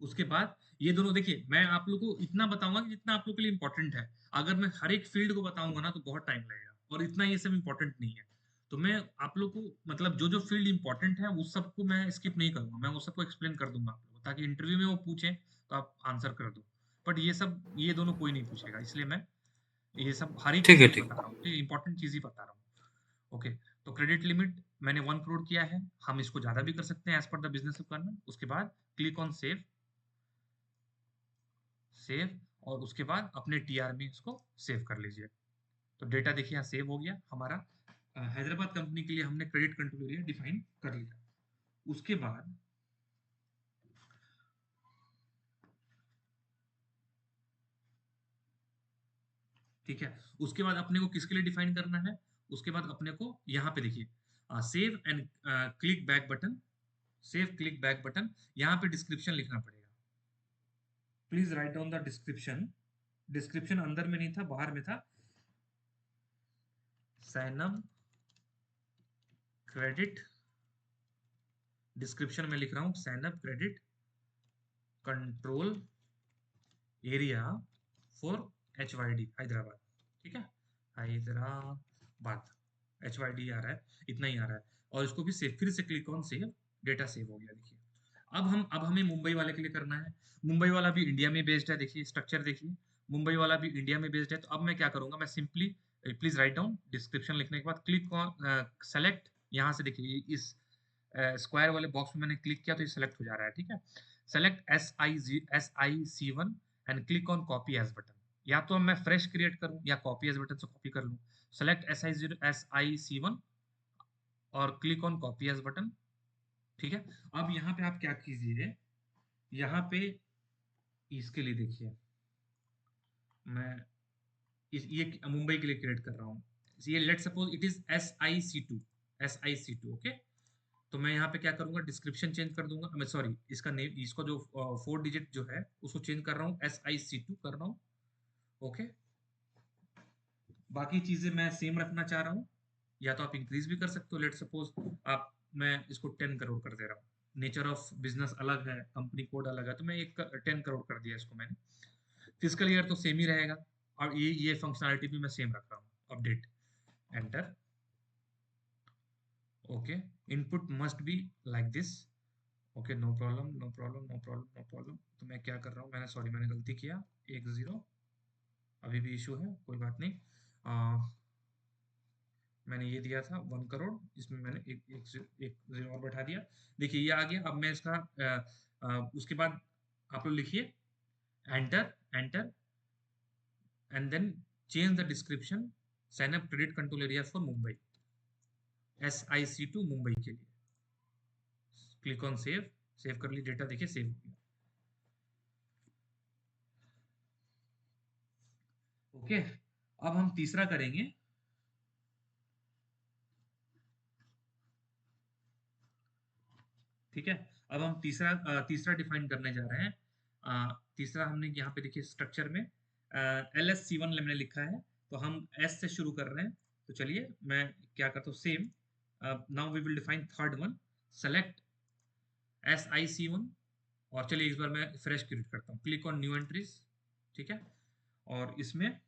उसके बाद ये दोनों देखिए, मैं आप लोग को इतना बताऊंगा कि जितना आप लोग के लिए इंपॉर्टेंट है। अगर मैं हर एक फील्ड को बताऊंगा ना, तो बहुत टाइम लगेगा, और इतना ये सब इंपॉर्टेंट नहीं है। तो मैं आप लोग को, मतलब जो जो फील्ड इंपॉर्टेंट है उस सबको मैं स्किप नहीं करूंगा, मैं उस सबको एक्सप्लेन कर दूंगा आप लोग को, ताकि इंटरव्यू में वो पूछे तो आप आंसर कर दो। बट ये दोनों कोई नहीं पूछेगा, इसलिए मैं ये सब हर एक ठीक चीज है, नहीं ठीक बता है। रहा हूँ, ठीक है? इंपॉर्टेंट चीज ही बता रहा हूँ। ओके, तो क्रेडिट लिमिट मैंने 1 करोड़ किया है। हम इसको ज्यादा भी कर सकते हैं as per the business requirement. उसके बाद क्लिक ऑन सेव, और उसके बाद अपने टीआर में इसको सेव कर लीजिए। तो डेटा देखिए यहाँ सेव हो गया हमारा। हैदराबाद कंपनी के लिए हमने क्रेडिट कंट्रोल एरिया डिफाइन कर लिया। उसके बाद ठीक है, उसके बाद अपने को किसके लिए डिफाइन करना है? उसके बाद अपने को यहाँ पे देखिए, save and click back button, save click back button, यहाँ पे डिस्क्रिप्शन लिखना पड़ेगा। Please write down the description. Description अंदर में नहीं था, बाहर में था। सैनम क्रेडिट, डिस्क्रिप्शन में लिख रहा हूँ, सैनम credit control area for HYD Hyderabad. ठीक है? हैदराबाद, HYD आ रहा है, इतना ही आ रहा है। और इसको भी सेव, फिर से click on save, data save हो गया। देखिए, अब हमें मुंबई वाले के लिए करना है। मुंबई वाला भी इंडिया में बेस्ड है, देखिए स्ट्रक्चर देखिए, मुंबई वाला भी इंडिया में बेस्ड है। तो अब मैं क्या करूंगा, मैं simply, please write down description लिखने के बाद क्लिक ऑन सेलेक्ट, यहाँ से देखिए इस स्क्वायर वाले बॉक्स में मैंने क्लिक किया तो ये सेलेक्ट हो जा रहा है। ठीक है? Select SIC1 and click on copy as button. या तो मैं फ्रेश क्रिएट करूं या कॉपी एज बटन से कॉपी कर लूं। सेलेक्ट SIC1 और click on copy as button. ठीक है? अब यहाँ पे आप क्या कीजिए, यहाँ पे इसके लिए देखिए, मैं ये मुंबई के लिए क्रिएट कर रहा हूँ। ये let suppose it is SIC2 okay. तो मैं यहाँ पे क्या करूंगा, डिस्क्रिप्शन चेंज कर दूंगा, मैं सॉरी, इसका नेम, इसको जो 4 डिजिट जो है उसको चेंज कर रहा हूँ, SIC2 कर रहा हूँ। ओके, बाकी चीजें मैं सेम रखना चाह रहा हूँ, या तो आप इंक्रीज भी कर सकते हो। लेट सपोज आप, मैं इसको 10 करोड़ कर दे रहा हूँ। नेचर ऑफ बिजनेस अलग है, कंपनी कोड अलग है, तो मैं 10 करोड़ कर दिया इसको मैंने। फिजिकल ईयर तो सेम ही रहेगा, और ये फंक्शनलिटी भी मैं सेम रख रहा हूँ। Update, enter. Okay, input must be like this. Okay, no problem, no problem, no problem, no problem. तो मैं क्या कर रहा हूँ, मैंने सॉरी, मैंने गलती किया, 1 0 अभी भी इशू है, कोई बात नहीं। मैंने ये दिया था 1 करोड़, इसमें मैंने एक जीरो और बैठा दिया। देखिए ये आ गया। अब मैं इसका उसके बाद आप लोग लिखिए enter, enter, and then change the description, sign up credit control area for Mumbai, SIC2 Mumbai के लिए। क्लिक ऑन सेव, सेव कर ली, डेटा देखिए सेव हो गया। ओके, अब हम तीसरा करेंगे। ठीक है। अब हम तीसरा डिफाइन करने जा रहे हैं। तीसरा हमने यहाँ पे देखिए स्ट्रक्चर में LSC1 हमने लिखा है, तो हम S से शुरू कर रहे हैं। तो चलिए मैं क्या करता हूँ, same now we will define third one, select SIC1, और चलिए इस बार मैं फ्रेश क्रिएट करता हूँ, क्लिक ऑन न्यू एंट्रीज, ठीक है। और इसमें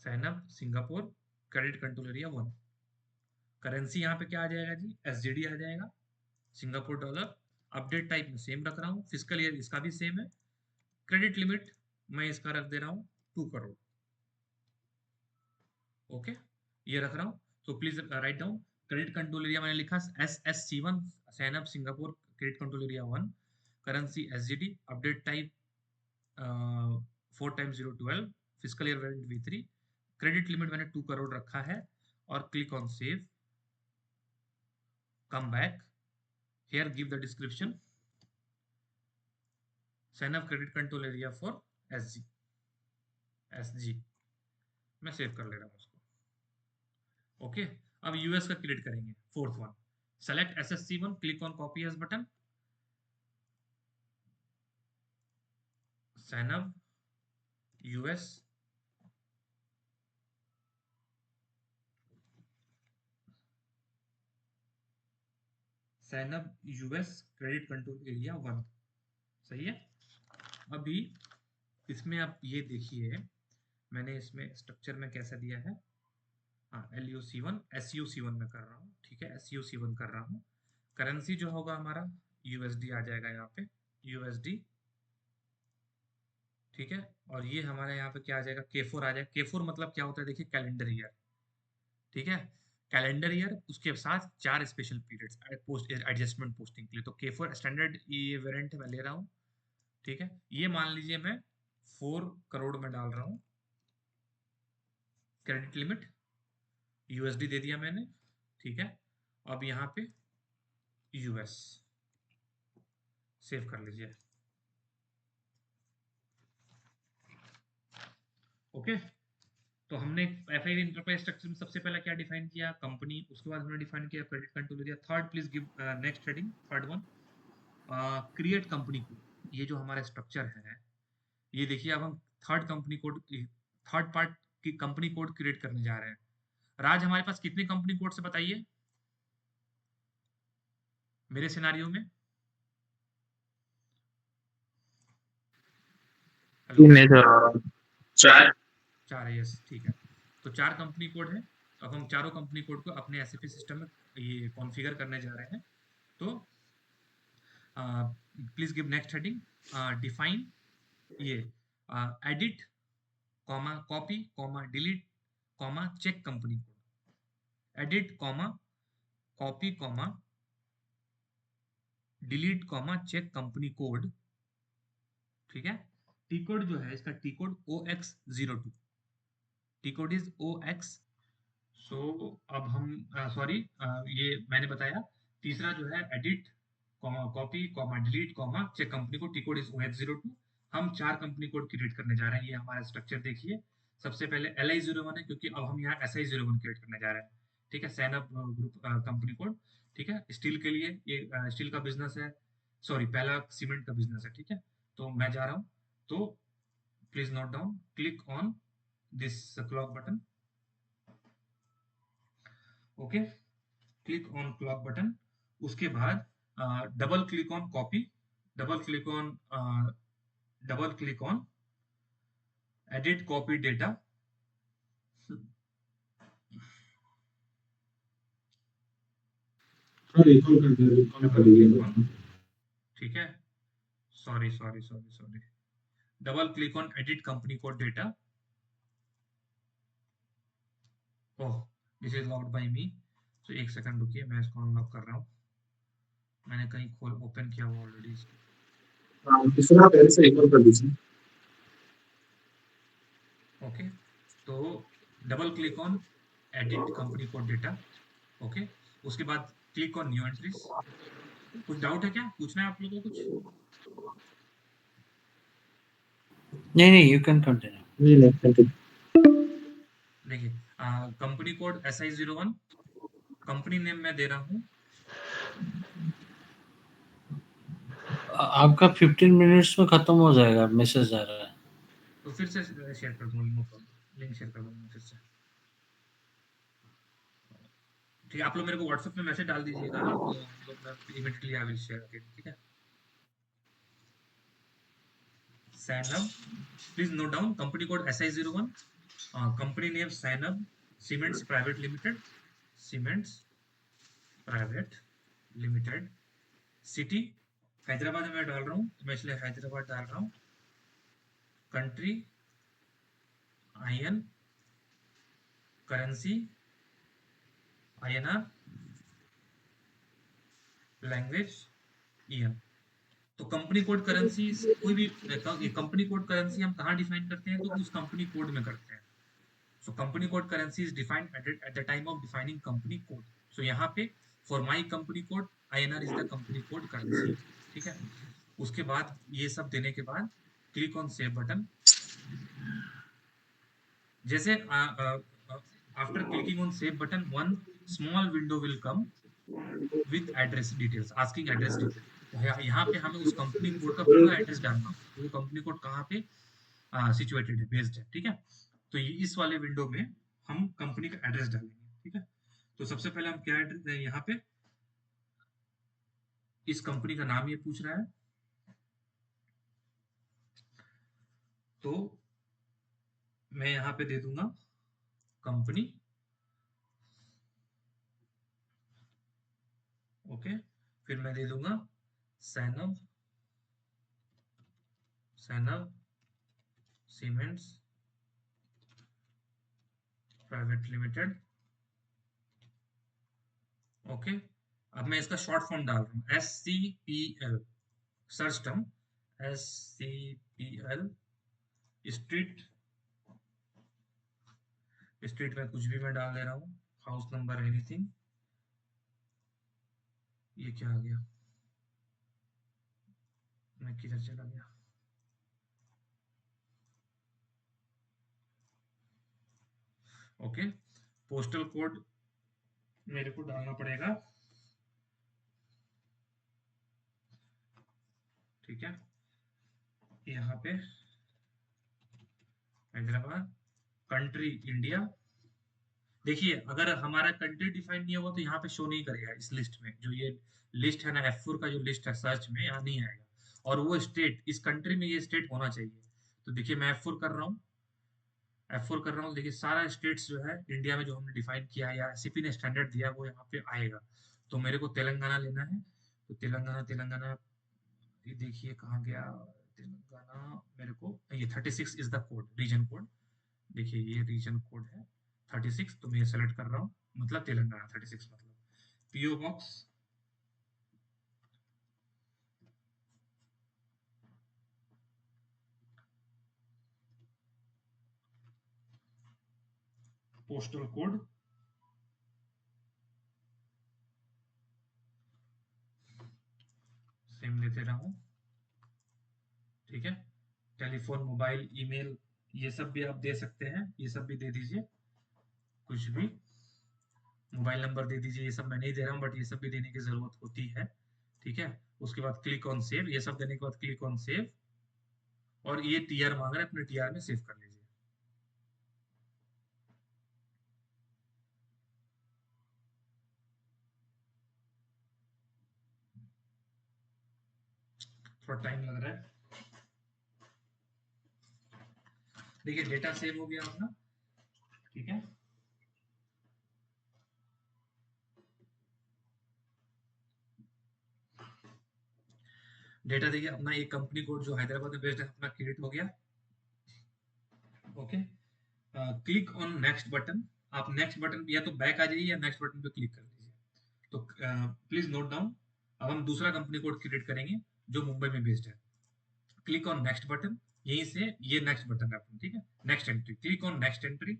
sign up Singapore credit control area 1, currency यहाँ पे क्या आ जाएगा जी, SGD आ जाएगा, सिंगापुर डॉलर। अपडेट टाइप में सेम रख रहा हूँ, फिजिकल ईयर इसका भी सेम है, क्रेडिट लिमिट मैं इसका रख दे रहा हूँ 2 करोड़। ओके, ये रख रहा हूँ। तो please write down, credit control area मैंने लिखा SSC1, sign up Singapore credit control area 1, currency SGD, update type 4x012, physical year valid V3, credit limit मैंने 2 करोड़ रखा है, और click on save, come back, here give the description, sign up credit control area for SG, मैं save कर ले रहा हूँ उसको। ओके, अब यूएस का क्रिएट करेंगे, fourth one, select SSC1, click on copy as button, sign up US, sign up US credit control area 1, सही है। अभी इसमें आप ये देखिए, मैंने इसमें स्ट्रक्चर में कैसा दिया है, हाँ LUC1 SUC1 में कर रहा हूँ, ठीक है, SUC1 कर रहा हूँ। करेंसी जो होगा हमारा USD आ जाएगा यहाँ पे, USD, ठीक है। और ये हमारे यहाँ पे क्या आ जाएगा, K4 आ जाएगा। K4 मतलब क्या होता है, देखिए कैलेंडर ईयर, ठीक है, कैलेंडर ईयर, उसके साथ 4 special periods post adjustment posting के लिए। तो K4 स्टैंडर्ड ये वेरिएंट मैं ले रहा हूँ, ठीक है। ये मान लीजिए मैं 4 करोड़ में डाल रहा हूँ, क्रेडिट लिमिट USD दे दिया मैंने, ठीक है। अब यहाँ पे US सेव कर लीजिए। ओके, तो हमने FI इंटरप्राइज स्ट्रक्चर में सबसे पहले क्या डिफाइन किया, कंपनी, उसके बाद हमने डिफाइन किया credit control area. Third please give next heading, third one, create company code. ये जो हमारा स्ट्रक्चर है, ये देखिए, अब हम third company code, third part की कंपनी कोड क्रिएट करने जा रहे हैं। राज, हमारे पास कितने कंपनी कोड से बताइए मेरे सिनारियो में? हेलो, 4 4 है, यस, ठीक है। तो 4 कंपनी कोड है। तो अब हम चारों कंपनी कोड को अपने SAP सिस्टम में ये कॉन्फ़िगर करने जा रहे हैं। तो please give next heading, define ये edit comma copy comma delete comma check company code, edit comma copy comma delete comma check company code, ठीक है। टी कोड जो है इसका, T code OX02, T code is OX। So अब हम sorry, ये मैंने बताया, तीसरा जो है edit comma copy comma delete comma check company code, T code is OX02। हम 4 कंपनी कोड क्रिएट करने जा रहे हैं। ये हमारा स्ट्रक्चर देखिए, सबसे पहले LI01 है, क्योंकि अब हम यहाँ SI01 क्रिएट करने जा रहे हैं, ठीक है। Sign up group company code, ठीक है। स्टील के लिए ये स्टील का बिजनेस है, सॉरी पहला सीमेंट का बिजनेस है, ठीक है। तो मैं जा रहा हूँ, तो please note down, click on this clock button, okay, click on clock button. उसके बाद double click on copy, double click on double click on edit copy data, ठीक है। Sorry sorry sorry sorry, double click on edit company code data. Oh, this is locked by me, तो एक second रुकिए, मैं इसको unlock कर रहा हूँ। मैंने कहीं खोल ओपन किया हुआ ऑलरेडी इसको, दूसरा पहले से एक और कर दीजिए। ओके। तो double click on edit company code data, okay. उसके बाद क्लिक ऑन न्यू एंट्रीज। कुछ डाउट है क्या, पूछना है आप लोगों को कुछ? नहीं, यू कैन कंटिन्यू। नहीं, नहीं, continue। देखिए, company code SI01, company name मैं दे रहा हूँ। आपका 15 मिनट्स में खत्म हो जाएगा, मैसेज आ रहा है। तो फिर से शेयर कर दूंगा, नो प्रॉब्लम, लिंक शेयर कर दूंगा फिर से। ठीक है, आप लोग मेरे को व्हाट्सएप में मैसेज डाल दीजिएगा, तो हम लोग मैं immediately I will share again, ठीक है। Zainab, please note down company code SI01, company name Zainab cements private limited, cements private limited, city Hyderabad में डाल रहा हूँ, तो मैं इसलिए हैदराबाद डाल रहा हूँ। Country IN, currency INR, language EN। तो कंपनी कोड करेंसी कोई भी कंपनी कोड करेंसी हम कहाँ डिफाइन करते हैं, तो उस कंपनी कोड में करते हैं। So company code currency is defined at the time of defining company code. So यहाँ पे for my company code INR is the company code currency, ठीक है। उसके बाद ये सब देने के बाद क्लिक ऑन सेव बटन। जैसे after clicking on save button, one small window will come with address details, asking address detail. तो यहाँ पे हमें उस कंपनी कोड का पूरा एड्रेस डालना होगा, तो वो कंपनी कोड कहाँ पे सिचुएटेड है, बेस्ड है, ठीक है। तो इस वाले विंडो में हम कंपनी का एड्रेस डालेंगे, ठीक है। तो सबसे पहले हम क्या एड्रेस है, यहाँ पे इस कंपनी का नाम ये पूछ रहा है, तो मैं यहाँ पे दे दूंगा कंपनी, ओके। फिर मैं दे दूंगा Zainab, Zainab cements private limited, okay. अब मैं इसका शॉर्ट फॉर्म डाल रहा हूँ, SCPL, search term SCPL, street, street में कुछ भी मैं डाल दे रहा हूँ, हाउस नंबर एनीथिंग। ये क्या आ गया, मैं किधर चला गया, ओके। पोस्टल कोड मेरे को डालना पड़ेगा, ठीक है। यहाँ पे हैदराबाद, कंट्री इंडिया। देखिए अगर हमारा कंट्री डिफाइन नहीं होगा तो यहाँ पे शो नहीं करेगा इस लिस्ट में, जो ये लिस्ट है ना F4 का जो लिस्ट है सर्च में, यहाँ नहीं आएगा। और वो स्टेट, इस कंट्री में ये स्टेट होना चाहिए। तो देखिए मैं F4 कर रहा हूँ, F4 कर रहा हूँ, देखिए सारा स्टेट्स जो है इंडिया में जो हमने डिफाइन किया है या सीपी ने स्टैंडर्ड दिया वो यहाँ पे आएगा। तो मेरे को तेलंगाना लेना है, तो तेलंगाना, तेलंगाना ये देखिए कहाँ गया तेलंगाना, मेरे को ये 36 is the code, region code. देखिए ये रीजन कोड है 36, तो मैं ये सेलेक्ट कर रहा हूँ, मतलब तेलंगाना 36, मतलब PO box, postal code, same लेते रहा हूँ, ठीक है। टेलीफोन, मोबाइल, ईमेल, ये सब भी आप दे सकते हैं, ये सब भी दे दीजिए, कुछ भी मोबाइल नंबर दे दीजिए, ये सब मैं नहीं दे रहा हूँ बट ये सब भी देने की जरूरत होती है, ठीक है। उसके बाद क्लिक ऑन सेव, ये सब देने के बाद क्लिक ऑन सेव, और ये टीआर मांग रहा है, अपने टीआर में सेव कर लीजिए। थोड़ा टाइम लग रहा है, देखिए डेटा सेव हो गया अपना, ठीक है। डेटा देखिए अपना एक कंपनी कोड जो हैदराबाद में बेस्ड है अपना क्रिएट हो गया, okay. Click on next button, आप नेक्स्ट बटन या तो बैक आ जाइए या नेक्स्ट बटन पे क्लिक कर दीजिए। तो प्लीज नोट डाउन, अब हम दूसरा कंपनी कोड क्रिएट करेंगे जो मुंबई में बेस्ड है। क्लिक ऑन नेक्स्ट बटन, यहीं से ये नेक्स्ट बटन है अपना, ठीक है। Next entry, click on next entry,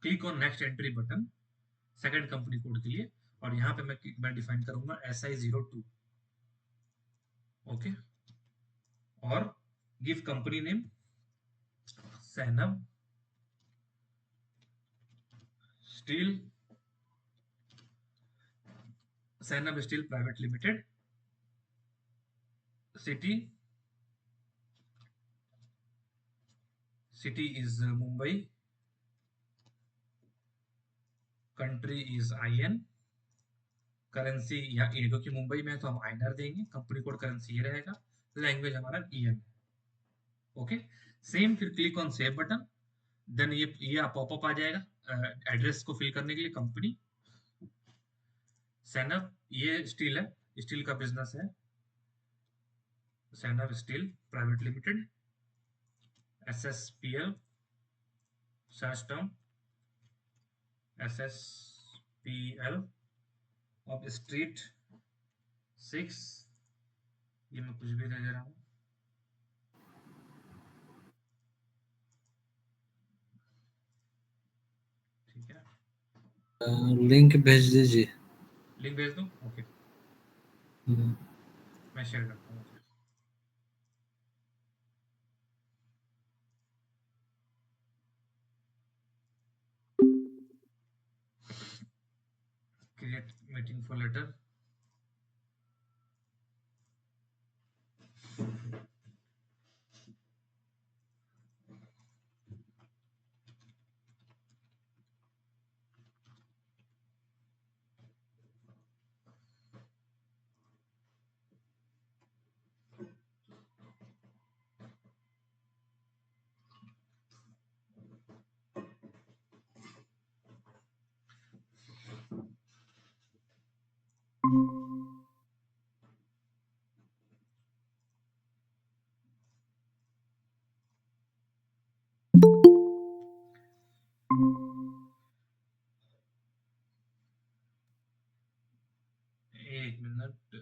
click on next entry button second company code के लिए, और यहाँ पे मैं डिफाइन करूंगा SI02, ओके। और give company name Zainab steel, Zainab steel private limited, city is Mumbai, country is IN, currency या क्योंकि मुंबई में है तो हम INR देंगे, कंपनी कोड करेंसी ये रहेगा, लैंग्वेज हमारा EN। ओके, सेम, फिर click on save button, then ये पॉपअप आ जाएगा एड्रेस को फिल करने के लिए, कंपनी सैनब, ये स्टील है, स्टील का बिजनेस है, सैनब steel private limited, SSPL, search term SSPL, अब स्ट्रीट 6, ये मैं कुछ भी दे रहा हूँ, ठीक है, लिंक भेज दीजिए। लिंक भेज दूँ? ओके, मैं शेयर करता हूँ। क्रिएट मीटिंग फॉर लेटर, एक मिनट,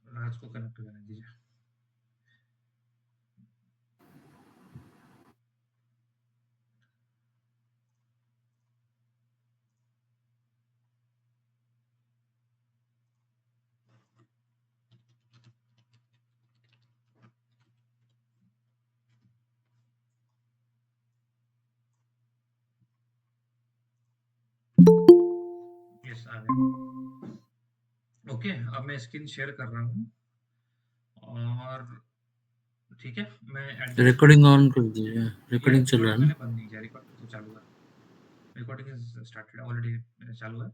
राज को कनेक्ट करने दीजिए। यस, आ गया। ओके, अब मैं स्क्रीन शेयर कर रहा हूँ, और ठीक है, मैं रिकॉर्डिंग ऑन कर दीजिए, रिकॉर्डिंग चल रहा है ना? मैंने बंद नहीं किया, रिकॉर्डिंग तो चालू है, रिकॉर्डिंग इज स्टार्टेड ऑलरेडी, चालू है,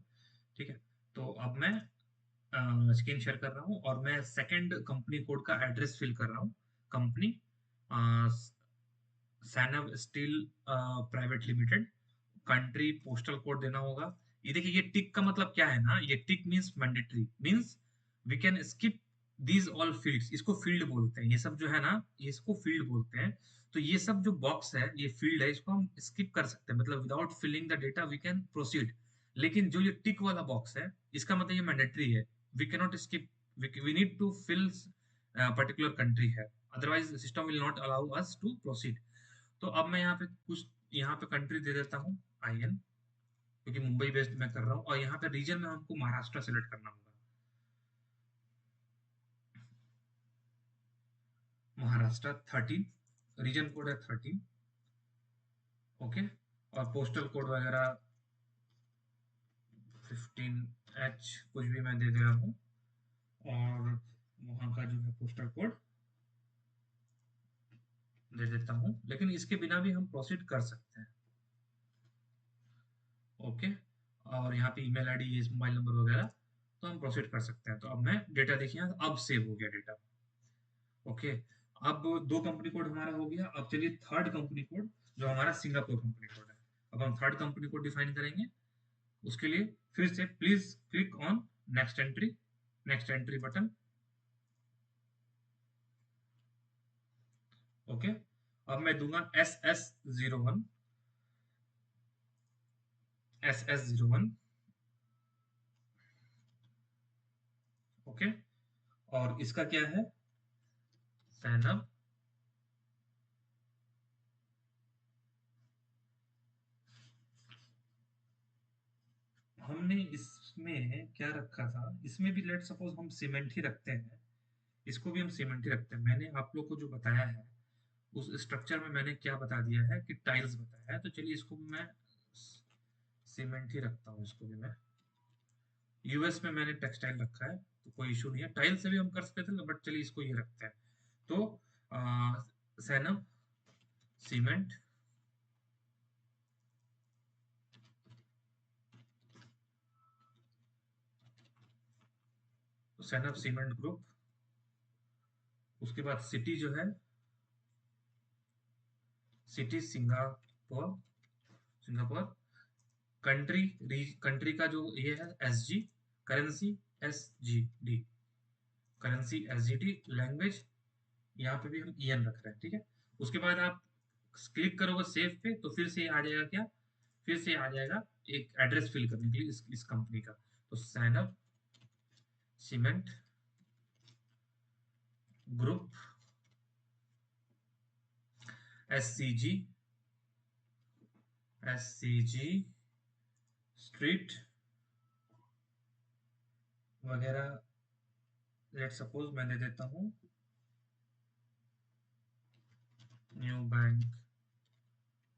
ठीक है। तो अब मैं स्क्रीन शेयर कर रहा हूँ, और मैं सेकंड कंपनी कोड का एड्रेस फिल कर रहा हूँ, कंपनी सैनव steel private limited, country postal code देना होगा। ये देखिए, ये टिक का मतलब क्या है ना, ये tick means mandatory, means we can skip these all fields, इसको फील्ड बोलते हैं, ये सब जो है ना, ये इसको फील्ड बोलते हैं। तो ये सब जो बॉक्स है, ये फील्ड है, इसको हम स्किप कर सकते हैं, मतलब without filling the data we can proceed. लेकिन जो ये टिक वाला बॉक्स है, इसका मतलब ये मैंडेटरी है, we can not skip, we need to fill particular country है, otherwise system will not allow us to proceed. तो अब मैं यहाँ पे कुछ, यहाँ पे कंट्री दे देता हूँ IN, क्योंकि मुंबई बेस्ड मैं कर रहा हूँ, और यहाँ पे रीजन में हमको महाराष्ट्र सेलेक्ट करना होगा, महाराष्ट्र 13, रीजन कोड है 13, ओके, और पोस्टल कोड वगैरह 15H कुछ भी मैं दे रहा हूँ, और वहाँ का जो है पोस्टल कोड दे देता हूँ, लेकिन इसके बिना भी हम प्रोसीड कर सकते हैं, ओके। और यहाँ पे ईमेल ID, मोबाइल नंबर वगैरह, तो हम प्रोसीड कर सकते हैं। तो अब मैं डेटा देखिए, अब सेव हो गया डेटा, ओके। अब दो कंपनी कोड हमारा हो गया, अब चलिए थर्ड कंपनी कोड, जो हमारा सिंगापुर कंपनी कोड है। अब हम थर्ड कंपनी कोड डिफाइन करेंगे, उसके लिए फिर से please click on next entry button, okay. अब मैं दूंगा SS01, ओके, और इसका क्या है, सैनब हमने इसमें क्या रखा था, इसमें भी लेट सपोज हम सीमेंट ही रखते हैं, इसको भी हम सीमेंट ही रखते हैं। मैंने आप लोग को जो बताया है उस स्ट्रक्चर में मैंने क्या बता दिया है कि टाइल्स बताया है, तो चलिए इसको मैं सीमेंट ही रखता हूँ। इसको भी मैं यूएस में मैंने टेक्सटाइल रखा है तो कोई इशू नहीं है, टाइल से भी हम कर सकते थे बट चलिए इसको ये रखते हैं। तो सैनम सीमेंट सैनम सीमेंट ग्रुप, उसके बाद सिटी जो है सिटी सिंगापुर, सिंगापुर कंट्री का जो ये है एसजी, करेंसी एसजीडी, करेंसी एसजीडी, लैंग्वेज यहाँ पे भी हम ईएन रख रहे हैं, ठीक है। उसके बाद आप क्लिक करोगे सेव पे तो फिर से आ जाएगा क्या, फिर से आ जाएगा एक एड्रेस फिल करने के लिए इस कंपनी का। तो सैनब सीमेंट ग्रुप एससीजी स्ट्रीट वगैरह, लेट सपोज मैं दे देता हूँ new bank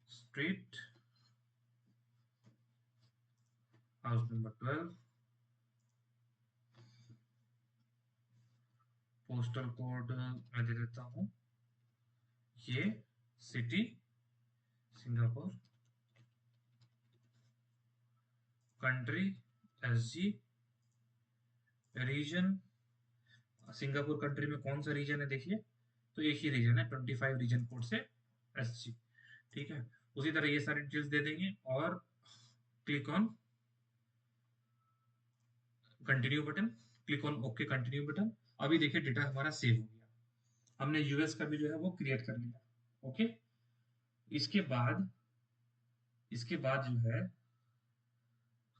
street, house number 12, postal code मैं दे देता हूँ ये city Singapore, country SG, region Singapore country में कौन सा रीजन है देखिए, तो एक ही रीजन है 25 रीजन कोड से एसजी, ठीक है। उसी तरह ये सारी डिटेल्स दे देंगे और click on continue button, click on okay continue button. अभी देखिए डेटा हमारा सेव हो गया, हमने यूएस का भी जो है वो क्रिएट कर लिया, ओके। इसके बाद जो है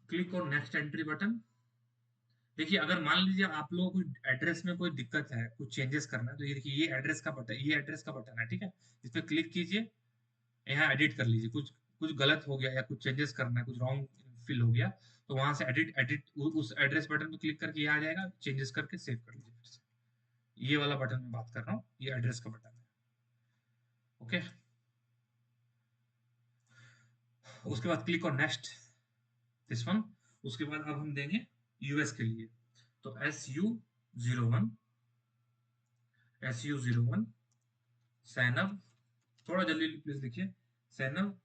click on next entry button. देखिए अगर मान लीजिए आप लोगों को एड्रेस में कोई दिक्कत है, कुछ चेंजेस करना है, तो ये देखिए ये एड्रेस का बटन, ये एड्रेस का बटन है, ठीक है। इस पर क्लिक कीजिए, यहाँ एडिट कर लीजिए, कुछ कुछ गलत हो गया या कुछ चेंजेस करना है, कुछ रॉन्ग फिल हो गया, तो वहां से एडिट एडिट उस एड्रेस बटन पे क्लिक करके ये आ जाएगा, चेंजेस करके सेव कर लीजिए फिर से। ये वाला बटन मैं बात कर रहा हूँ, ये एड्रेस का बटन है, ओके। उसके बाद click on next this one. उसके बाद अब हम देंगे यूएस के लिए, तो SU01 सैनब, थोड़ा जल्दी प्लीज लिखिए, Zainab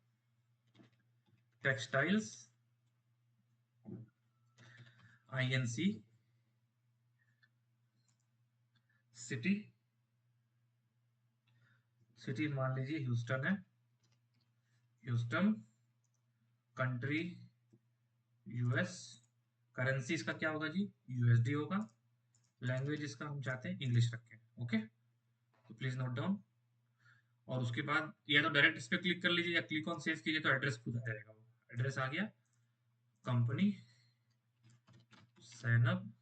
textiles INC city, city मान लीजिए ह्यूस्टन है, ह्यूस्टन कंट्री यूएस, करेंसी इसका क्या होगा जी, यूएसडी होगा, लैंग्वेज इसका हम चाहते हैं इंग्लिश रखें, ओके। तो प्लीज नोट डाउन। और उसके बाद या तो डायरेक्ट इस पे क्लिक कर लीजिए या क्लिक ऑन सेव कीजिए तो एड्रेस खुद आ जाएगा, वो एड्रेस आ गया, company Zainab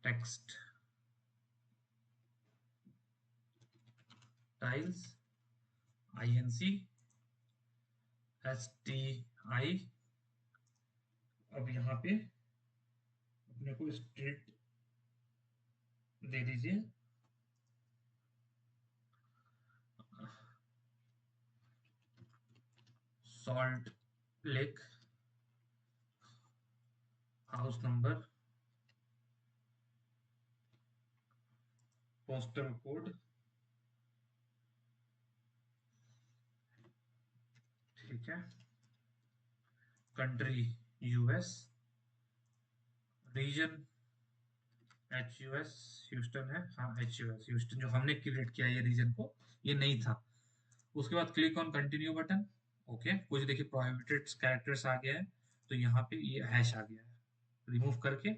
text tiles INC STI। अब यहाँ पे अपने को स्ट्रीट दे दीजिए, Salt Lake, house number, postal code, ठीक है, country US, region HUS, Houston है, हाँ HUS ह्यूस्टन जो हमने क्रिएट किया ये रीजन को, ये नहीं था। उसके बाद click on continue button, okay. कुछ देखिए प्रोहिबिटेड कैरेक्टर्स आ गया है, तो यहाँ पे ये हैश आ गया है, रिमूव करके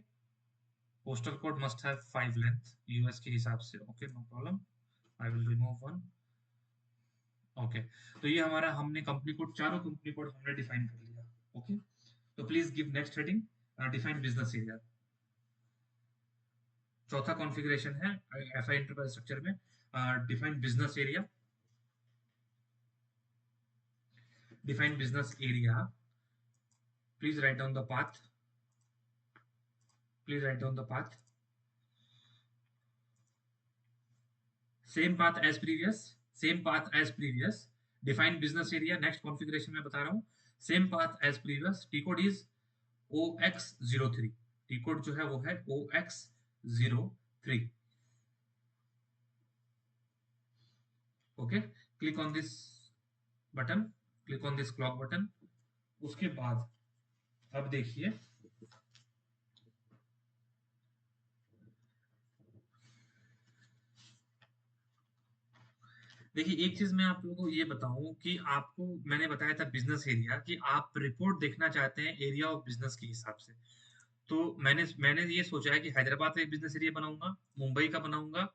postal code must have 5 length US के हिसाब से, okay no problem, I will remove one, okay. तो ये हमारा हमने कंपनी कोड, चारों कंपनी कोड हमने डिफाइन कर लिया, ओके। तो please give next heading define business area. चौथा कॉन्फ़िगरेशन है FI एंटरप्राइज स्ट्रक्चर में, define business area, define business area, please write down the path, please write down the path, same path as previous define business area next configuration में बता रहा हूँ same path as previous T code is OX03 T code जो है वो है OX03 okay click on this button click on this clock button उसके बाद अब देखिए देखिए एक चीज मैं आप लोगों को ये बताऊं कि आपको मैंने बताया था बिजनेस एरिया कि आप रिपोर्ट देखना चाहते हैं एरिया ऑफ बिजनेस के हिसाब से तो मैंने ये सोचा है कि हैदराबाद का एक बिजनेस एरिया बनाऊंगा मुंबई का बनाऊंगा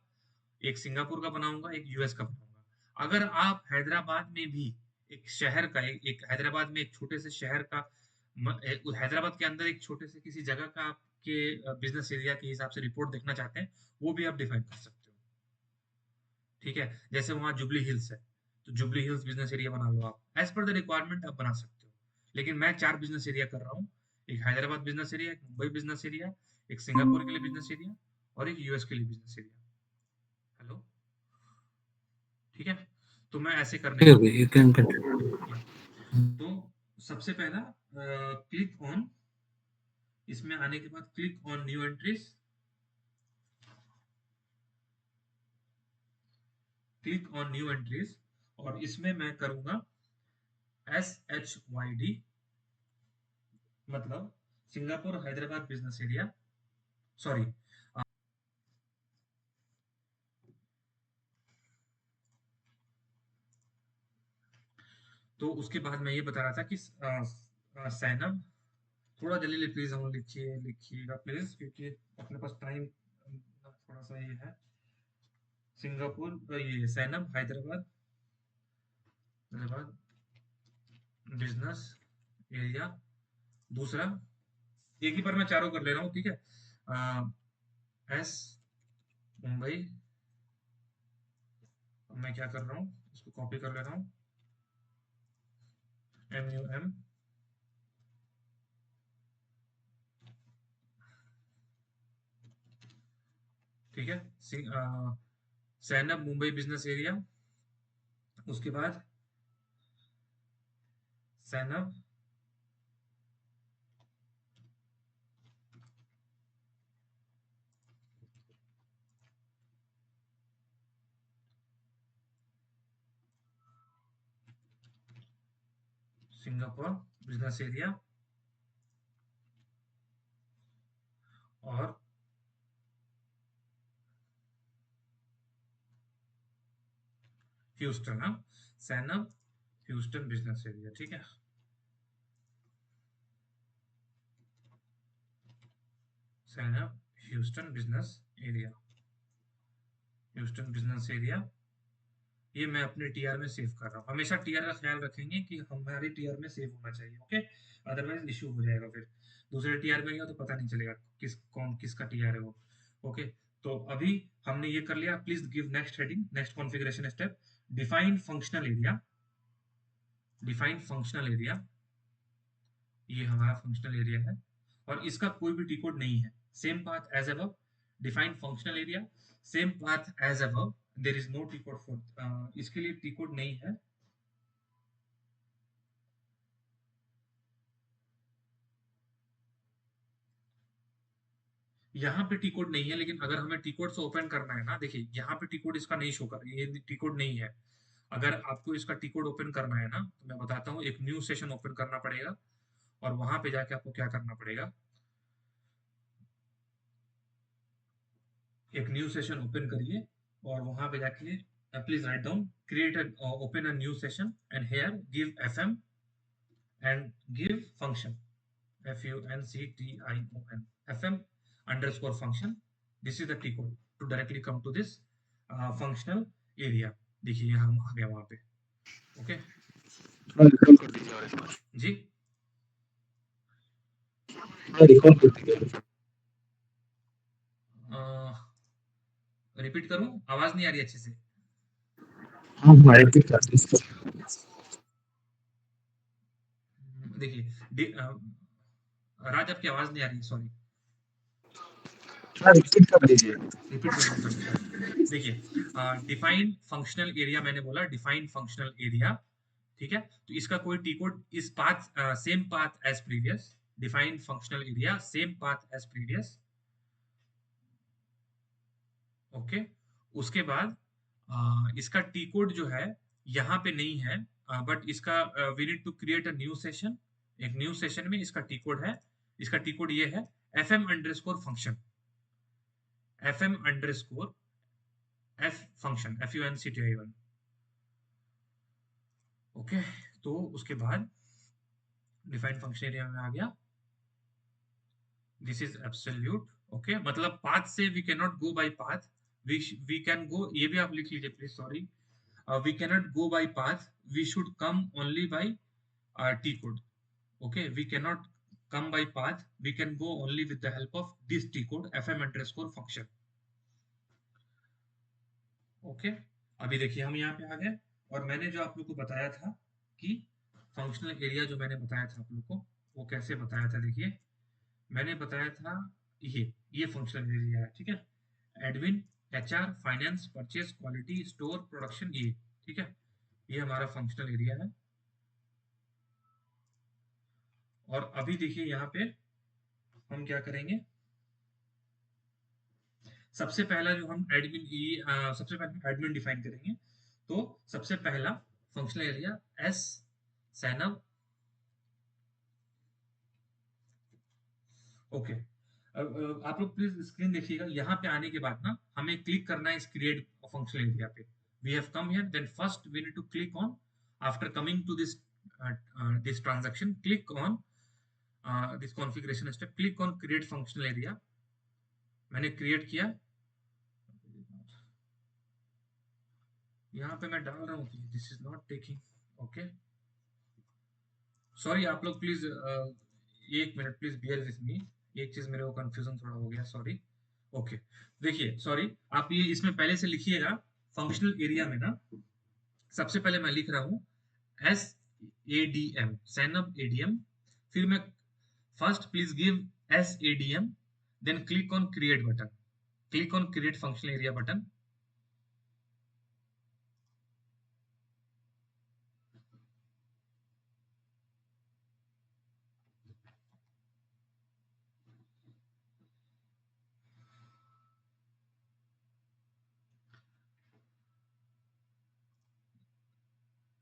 एक सिंगापुर का बनाऊंगा एक यूएस का बनाऊंगा अगर आप हैदराबाद में भी एक शहर का एक हैदराबाद में एक छोटे से शहर का हैदराबाद के अंदर एक छोटे से किसी जगह का आपके बिजनेस एरिया के हिसाब से रिपोर्ट देखना चाहते हैं वो भी आप डिफाइन कर सकते हो ठीक है जैसे वहां जुबली हिल्स है तो जुबली हिल्स बिजनेस एरिया बना लो आप एज पर द रिक्वायरमेंट आप बना सकते हो लेकिन मैं 4 बिजनेस एरिया कर रहा हूँ एक हैदराबाद बिजनेस एरिया एक मुंबई बिजनेस एरिया एक सिंगापुर के लिए बिजनेस एरिया और एक यूएस के लिए बिजनेस एरिया हेलो ठीक है तो मैं ऐसे करने Okay, okay, you can continue. तो सबसे पहला क्लिक ऑन इसमें आने के बाद click on new entries click on new entries और इसमें मैं करूंगा SHYD मतलब Singapore Hyderabad business area sorry तो उसके बाद मैं ये बता रहा था कि सैनब थोड़ा जल्दी प्लीज हम लिखिएगा प्लीज क्योंकि अपने पास टाइम थोड़ा सा ये है सिंगापुर ये Zainab Hyderabad Hyderabad business area दूसरा एक ही बार मैं चारों कर ले रहा हूँ ठीक है एस मुंबई मैं क्या कर रहा हूँ इसको कॉपी कर ले रहा हूँ MUM ठीक है सैनब मुंबई बिजनेस एरिया उसके बाद सैनब सिंगापुर बिजनेस एरिया और Houston Zainab Houston business area ठीक है Zainab Houston business area Houston business area ये मैं अपने टीआर में सेव कर रहा हूँ हमेशा टीआर का ख्याल रखेंगे कि हमारे टीआर में सेव होना चाहिए ओके अदरवाइज इशू हो जाएगा फिर दूसरे टीआर में गया तो पता नहीं चलेगा किसका टीआर है वो ओके तो अभी हमने ये कर लिया please give next heading next configuration step define functional area ये हमारा फंक्शनल एरिया है और इसका कोई भी टी कोड नहीं है same path as above define functional area same path as above there is no T code for इसके लिए टी कोड नहीं है यहाँ पे टी कोड नहीं है लेकिन अगर हमें टी कोड से ओपन करना है ना देखिए यहाँ पे टी कोड इसका नहीं शो कर ये टी कोड नहीं है अगर आपको इसका टी कोड ओपन करना है ना तो मैं बताता हूँ एक न्यू सेशन ओपन करना पड़ेगा और वहां पे जाके आपको क्या करना पड़ेगा एक न्यू सेशन ओपन करिए और वहां पे जाके please write down create open a new session and here give FM and give function FUNCTION FM underscore function this is the T code to directly come to this functional area देखिए हम आ गए वहां पे okay recall कर दीजिए और एक बार जी recall कर दीजिए रिपीट करूं आवाज नहीं आ रही अच्छे से हाँ रिपीट कर दीजिए देखिए राज आपकी आवाज नहीं आ रही सॉरी थोड़ा रिपीट कर दीजिए। रिपीट कर दूं सर। देखिए डिफाइन फंक्शनल एरिया मैंने बोला, डिफाइन फंक्शनल एरिया, ठीक है। तो इसका कोई टी कोड इस पाथ, same path as previous, define functional area same path as previous, okay. उसके बाद इसका टी कोड जो है यहाँ पे नहीं है, बट इसका we need to create a new session. एक न्यू सेशन में इसका टी कोड है, इसका टी कोड ये है fm underscore function, fm underscore f function function, okay. तो उसके बाद डिफाइंड फंक्शन एरिया में आ गया, दिस इज एब्सोल्यूट, ओके। मतलब पाथ से we can not go by path, we can go, ये भी आप लिख लीजिए please, sorry, we can not go by path, we should come only by t code, okay, we cannot come by path, we can go only with the help of this t code fm underscore function, okay. अभी देखिए हम यहाँ पे आ गए, और मैंने जो आप लोग को बताया था कि फंक्शनल एरिया जो मैंने बताया था आप लोग को, वो कैसे बताया था, देखिए मैंने बताया था ये फंक्शनल एरिया है, ठीक है। Admin, HR, finance, purchase, quality, store, production, ये, ठीक है, ये हमारा फंक्शनल एरिया है। और अभी देखिए यहाँ पे हम क्या करेंगे, सबसे पहला जो हम एडमिन, सबसे पहले एडमिन डिफाइन करेंगे। तो सबसे पहला फंक्शनल एरिया एस सैनव, ओके। आप लोग प्लीज स्क्रीन देखिएगा, यहाँ पे आने के बाद ना हमें क्लिक करना है इस क्रिएट फंक्शनल एरिया पे। We have come here, then first we need to click on, after coming to this this transaction, click on this configuration step, click on create functional area. मैंने create किया, यहाँ पे मैं डाल रहा हूँ कि this is not taking, okay. Sorry आप लोग प्लीज एक minute please bear with me, एक चीज मेरे को कंफ्यूजन थोड़ा हो गया, सॉरी, ओके। देखिए सॉरी, आप ये इसमें पहले से लिखिएगा, फंक्शनल एरिया में ना सबसे पहले मैं लिख रहा हूँ एस ए डी एम, सैनअप एडीएम, फिर मैं first please give S A D M, then click on create button, click on create functional area button,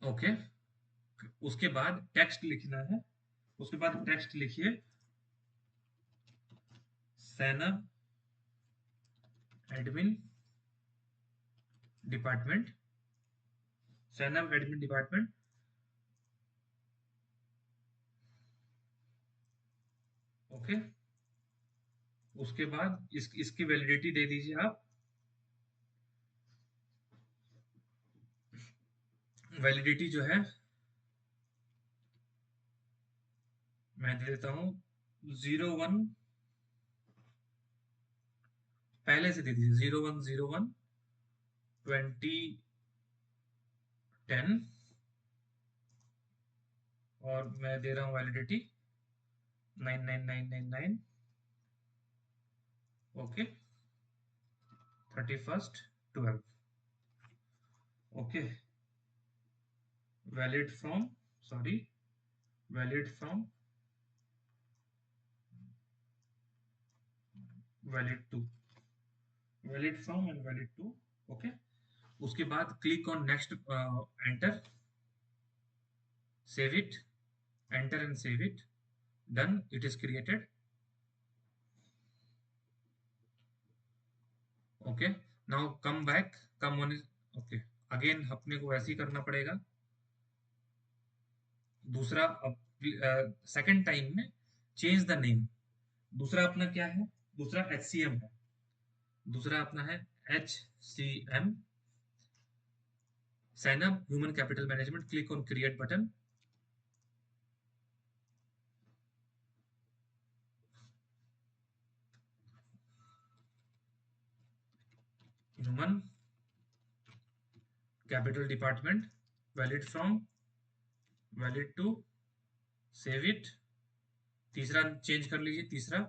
okay. उसके बाद टेक्स्ट लिखना है, उसके बाद टेक्स्ट लिखिए सैनअप एडमिन डिपार्टमेंट, सैनअप एडमिन डिपार्टमेंट, ओके। उसके बाद इसकी वैलिडिटी दे दीजिए आप, वैलिडिटी जो है मैं दे देता हूँ 01, पहले से दे दीजिए 0101 2010, और मैं दे रहा हूँ validity 99999, okay, 31/12, okay. Valid from, sorry, valid from, valid to, valid from and valid to, okay. उसके बाद click on next, enter, save it, enter and save it, done, it is created, okay। Now come back, come on, okay, again अपने को ऐसे ही करना पड़ेगा, दूसरा second time में change the name, दूसरा अपना क्या है, दूसरा HCM है, दूसरा अपना है HCM, sign up human capital management, click on create button, human capital department, valid from, valid to, save it, तीसरा चेंज कर लीजिए, तीसरा,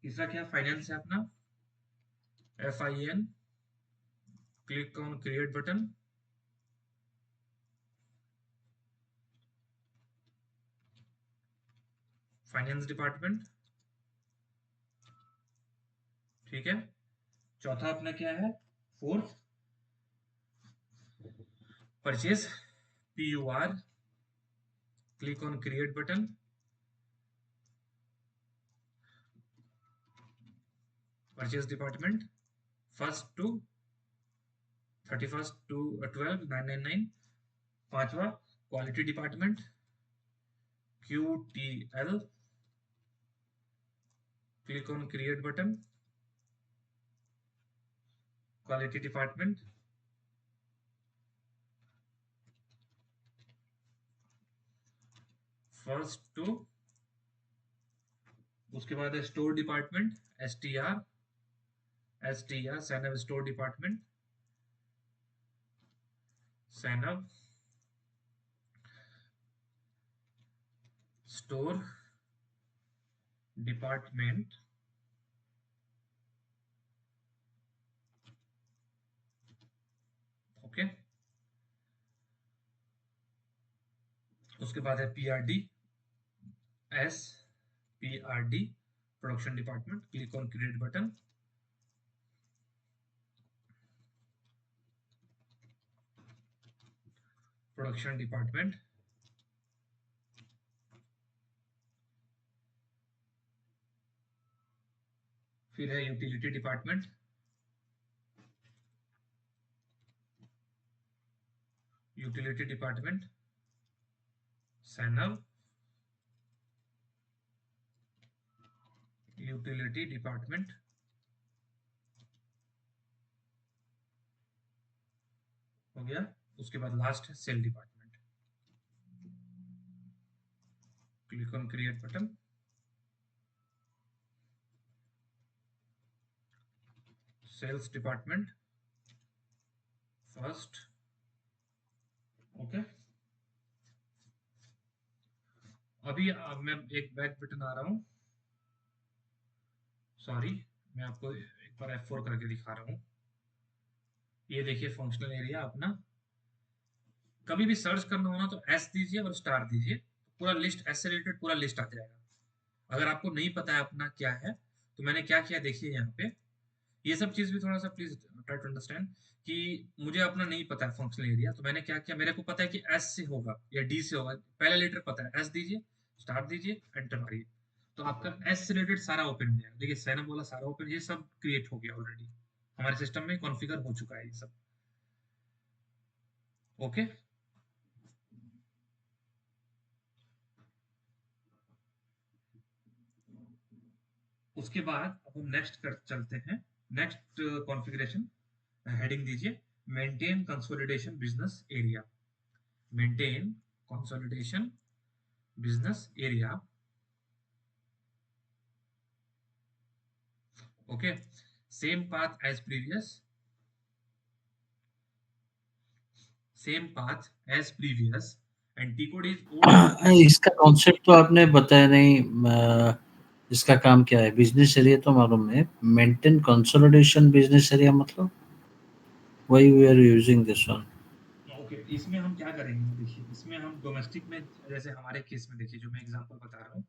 तीसरा क्या फाइनेंस है अपना, FIN, click on create button. Finance department, ठीक है। चौथा अपना क्या है, fourth purchase, PUR, click on create button. Purchase department, 1st to 31st to 12,999। पांचवा quality department, QTL, click on create button. Quality department, first to, उसके बाद है स्टोर डिपार्टमेंट, STR, सैनव स्टोर डिपार्टमेंट, सैनव स्टोर डिपार्टमेंट, ओके। उसके बाद है PRD, production department, click on create button. Production department, फिर है यूटिलिटी डिपार्टमेंट, सैनव यूटिलिटी डिपार्टमेंट, हो गया। उसके बाद लास्ट है sale department, click on create button. Sales department, first, okay. अभी मैं एक बैक बटन आ रहा हूं, सॉरी, मैं आपको एक बार F4 करके दिखा रहा हूं। ये देखिए फंक्शनल एरिया अपना, कभी भी सर्च करना हो ना तो S दीजिए और स्टार दीजिए, पूरा लिस्ट S से रिलेटेड पूरा लिस्ट आ जाएगा। अगर आपको नहीं पता है अपना क्या है, तो मैंने क्या किया देखिए यहाँ पे, ये सब चीज भी थोड़ा सा प्लीज ट्राई टू अंडरस्टैंड कि मुझे अपना नहीं पता है फंक्शनल एरिया, तो मैंने क्या किया, मेरे को पता है कि S से होगा या D से होगा, पहला लेटर पता है, S दीजिए, स्टार दीजिए, एंटर मारिए, तो आपका S से रिलेटेड सारा ओपन हो जाएगा। देखिए सैनम वाला सारा ओपन, ये सब क्रिएट हो गया ऑलरेडी, हमारे सिस्टम में कॉन्फ़िगर हो चुका है ये सब, ओके। उसके बाद अब हम नेक्स्ट कर चलते हैं, नेक्स्ट कॉन्फ़िगरेशन, हेडिंग दीजिए maintain consolidation business area, maintain consolidation business area, okay, same path as previous, and T code is old. इसका कॉन्सेप्ट तो आपने बताया नहीं, इसका काम क्या है? बिजनेस एरिया तो मालूम है, मेंटेन कंसोलिडेशन बिजनेस एरिया मतलब why we are using this one? Okay, इसमें हम क्या करेंगे, देखिए इसमें हम डोमेस्टिक में, जैसे हमारे केस में देखिए, जो मैं एग्जांपल बता रहा हूँ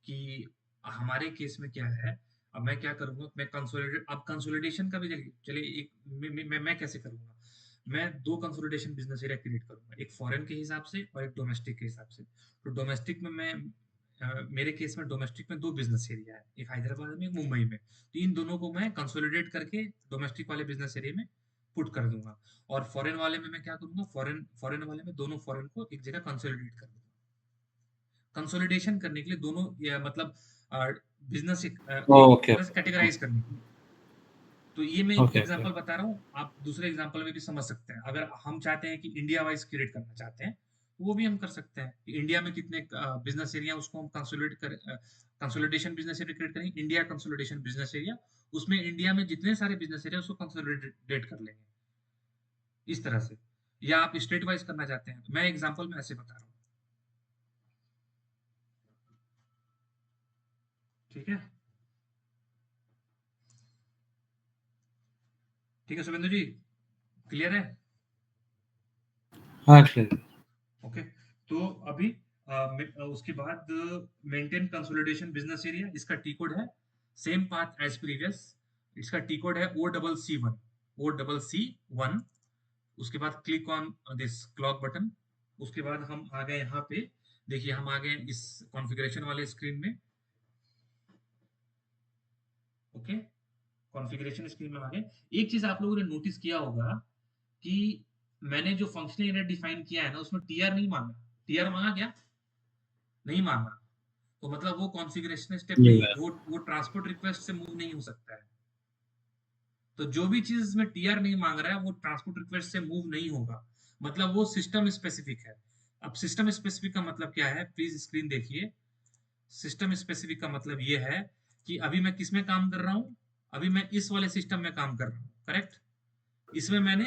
कि हमारे केस में क्या है, अब मैं क्या करूंगा, मैं कंसोलिडेट, अब कंसोलिडेशन का भी देखिए, चलिए एक मैं कैसे करूंगा, मैं दो कंसोलिडेशन बिजनेस एरिया क्रिएट करूंगा, एक फॉरेन के हिसाब से और एक डोमेस्टिक के हिसाब से। तो डोमेस्टिक में मैं मेरे केस में डोमेस्टिक में दो बिजनेस एरिया है, एक हैदराबाद में, एक मुंबई में, तो इन दोनों को मैं कंसोलिडेट करके डोमेस्टिक वाले बिजनेस एरिया में पुट कर दूंगा। और फॉरेन वाले में मैं क्या करूंगा, फॉरेन फॉरेन वाले में दोनों फॉरेन को एक जगह कंसोलिडेट कर दूंगा। कंसोलिडेशन करने के लिए दोनों, या मतलब बिजनेस एक ओके तरह से कैटेगराइज करने के लिए। तो ये मैं ओके ओके एग्जांपल बता रहा हूँ, आप दूसरे एग्जांपल में भी समझ सकते हैं। अगर हम चाहते हैं कि इंडिया वाइज क्रिएट करना चाहते हैं, तो वो भी हम कर सकते हैं। इंडिया में कितने बिजनेस एरिया, उसको हम कंसोलिडेशन बिजनेस एरिया क्रिएट करेंगे, इंडिया कंसोलिडेशन बिजनेस एरिया, उसमें इंडिया में जितने सारे बिजनेस एरिया उसको कंसोलिडेट कर लेंगे इस तरह से। या आप स्टेट वाइज करना चाहते हैं, तो मैं एग्जांपल में ऐसे बता रहा हूँ, ठीक है। ठीक है शुभेंदु जी, क्लियर है? हाँ क्लियर। ओके, तो अभी उसके बाद मेंटेन कंसोलिडेशन बिजनेस एरिया, इसका टी कोड है सेम पाथ एज प्रीवियस, इसका टी कोड है O CC1। उसके बाद click on this clock button. उसके बाद हम आ गए यहाँ पे, देखिए हम आ गए इस कॉन्फ़िगरेशन वाले स्क्रीन में। ओके, कॉन्फ़िगरेशन स्क्रीन में आ गए। एक चीज आप लोगों ने नोटिस किया होगा कि मैंने जो फंक्शनल एरिया डिफाइन किया है ना, उसमें टीआर नहीं मांगा। टीआर मांगा क्या? नहीं मांगा। तो मतलब वो कॉन्फ़िगरेशन स्टेप नहीं नहीं, है। वो ट्रांसपोर्ट रिक्वेस्ट से मूव नहीं हो सकता है। तो जो भी चीज इसमें टीआर नहीं मांग रहा है वो ट्रांसपोर्ट रिक्वेस्ट से मूव नहीं होगा, मतलब वो सिस्टम स्पेसिफिक है। अब सिस्टम स्पेसिफिक का मतलब क्या है, प्लीज स्क्रीन देखिए। सिस्टम स्पेसिफिक का मतलब ये है कि अभी मैं किस में काम कर रहा हूँ, अभी मैं इस वाले सिस्टम में काम कर रहा हूँ, करेक्ट। इसमें मैंने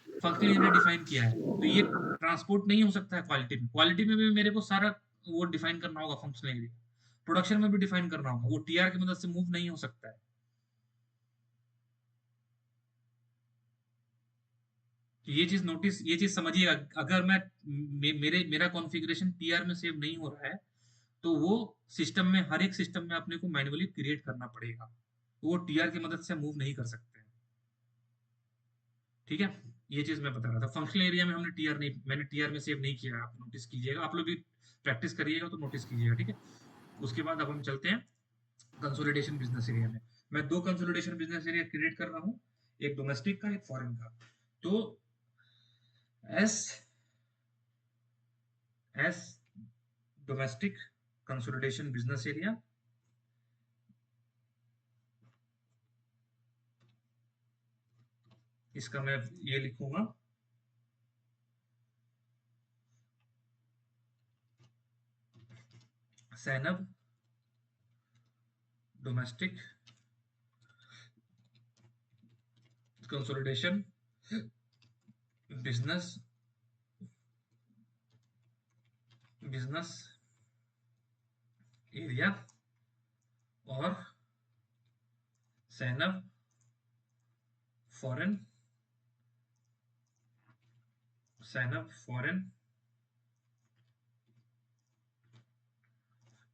फंक्शनल एरिया डिफाइन किया है, तो ये ट्रांसपोर्ट नहीं हो सकता है क्वालिटी में। क्वालिटी में भी मेरे को सारा वो डिफाइन करना होगा फंक्शनल एरिया, प्रोडक्शन में भी डिफाइन करना होगा, वो टीआर की मदद से मूव नहीं हो सकता है। तो ये चीज समझिएगा। अगर मेरा कॉन्फ़िगरेशन टीआर में सेव नहीं हो रहा है, तो वो सिस्टम में, हर एक सिस्टम में अपने को मैन्युअली क्रिएट करना पड़ेगा, तो वो टीआर की मदद से मूव नहीं कर सकते हैं। ठीक है, ये चीज मैं बता रहा था। फंक्शनल एरिया में हमने टीआर नहीं, मैंने टीआर में सेव नहीं किया, आप नोटिस कीजिएगा। आप लोग भी प्रैक्टिस करिएगा तो नोटिस कीजिएगा, ठीक है। उसके बाद अब हम चलते हैं कंसोलिडेशन बिजनेस एरिया में। मैं दो कंसोलिडेशन बिजनेस एरिया क्रिएट कर रहा हूँ, एक डोमेस्टिक का, एक फॉरेन का। तो S S domestic consolidation business area, इसका मैं ये लिखूंगा सैनब domestic consolidation business business area, और सैनब foreign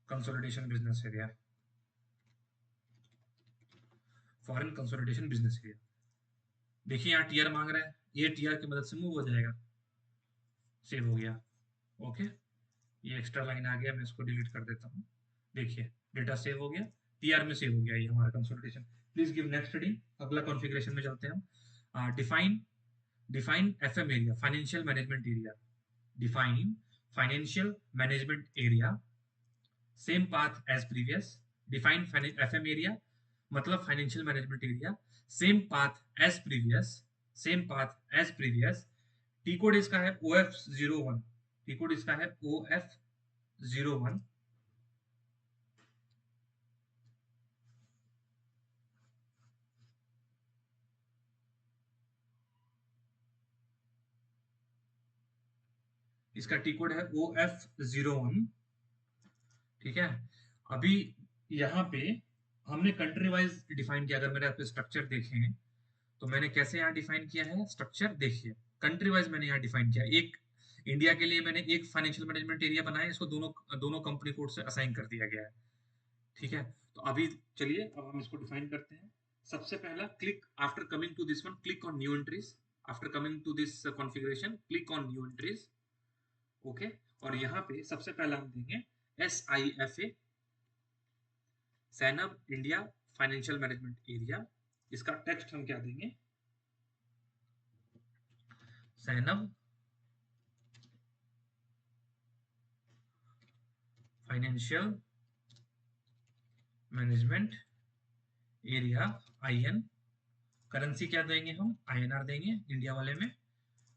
consolidation business area, foreign consolidation business area. देखिए यहाँ टीआर मांग रहा है, ये टीआर की मदद से मूव हो जाएगा। सेव हो गया। ओके, ये एक्स्ट्रा लाइन आ गया, मैं इसको डिलीट कर देता हूँ। देखिए डेटा सेव हो गया, टीआर में सेव हो गया ये हमारा consolidation. Please give next reading. अगला कॉन्फ़िगरेशन में चलते हैं हम। Define FM area, financial management area. Define financial management area, same path as previous. Define FM area मतलब financial management area, same path as previous, T code इसका है OF01, T code इसका है OF01। इसका टी कोड है OF01। ठीक है, अभी यहाँ पे हमने कंट्री वाइज डिफाइन किया। अगर मेरे स्ट्रक्चर देखें तो मैंने कैसे यहाँ डिफाइन किया है स्ट्रक्चर, देखिए कंट्री वाइज मैंने यहाँ डिफाइन किया। एक इंडिया के लिए मैंने एक फाइनेंशियल मैनेजमेंट एरिया बनाया, इसको दोनों दोनों कंपनी कोड से असाइन कर दिया गया है। ठीक है, तो अभी चलिए अब हम इसको डिफाइन करते हैं। सबसे पहला, click after coming to this one, click on new entries. After coming to this configuration, click on new entries. Okay, और यहाँ पे सबसे पहला हम देंगे SIFA, सैनब इंडिया फाइनेंशियल मैनेजमेंट एरिया। इसका टेक्स्ट हम क्या देंगे, सैनब financial management area IN। Currency क्या देंगे हम, INR देंगे इंडिया वाले में।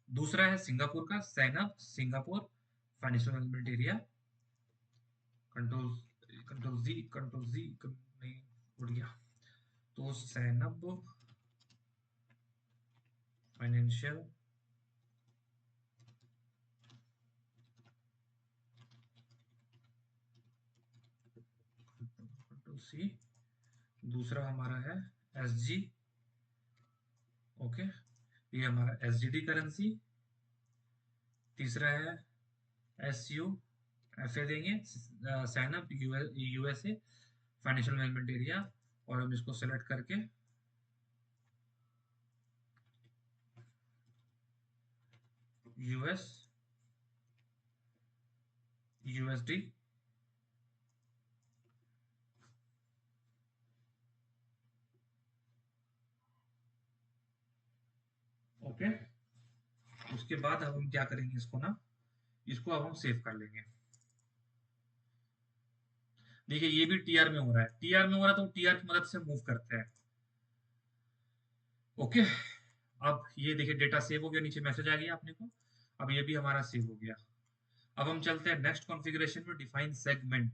दूसरा है सिंगापुर का, सैनब Singapore financial management area. Control control G नहीं, उड़ गया। तो सैनब फाइनेंशियल कंट्रोल C। दूसरा हमारा है SG, ओके, ये हमारा एसजीडी करेंसी। तीसरा है एसयू, एफए देंगे, sign up USA financial management area, और हम इसको सेलेक्ट करके यूएस यूएसडी ओके। उसके बाद अब हम क्या करेंगे, इसको ना, इसको अब हम सेव कर लेंगे। देखिए ये भी टीआर में हो रहा है, टीआर में हो रहा है तो टीआर की मदद से मूव करते हैं। ओके, अब ये देखिए डेटा सेव हो गया, नीचे मैसेज आ गया अपने को, अब ये भी हमारा सेव हो गया। अब हम चलते हैं नेक्स्ट कॉन्फ़िगरेशन में, define segment.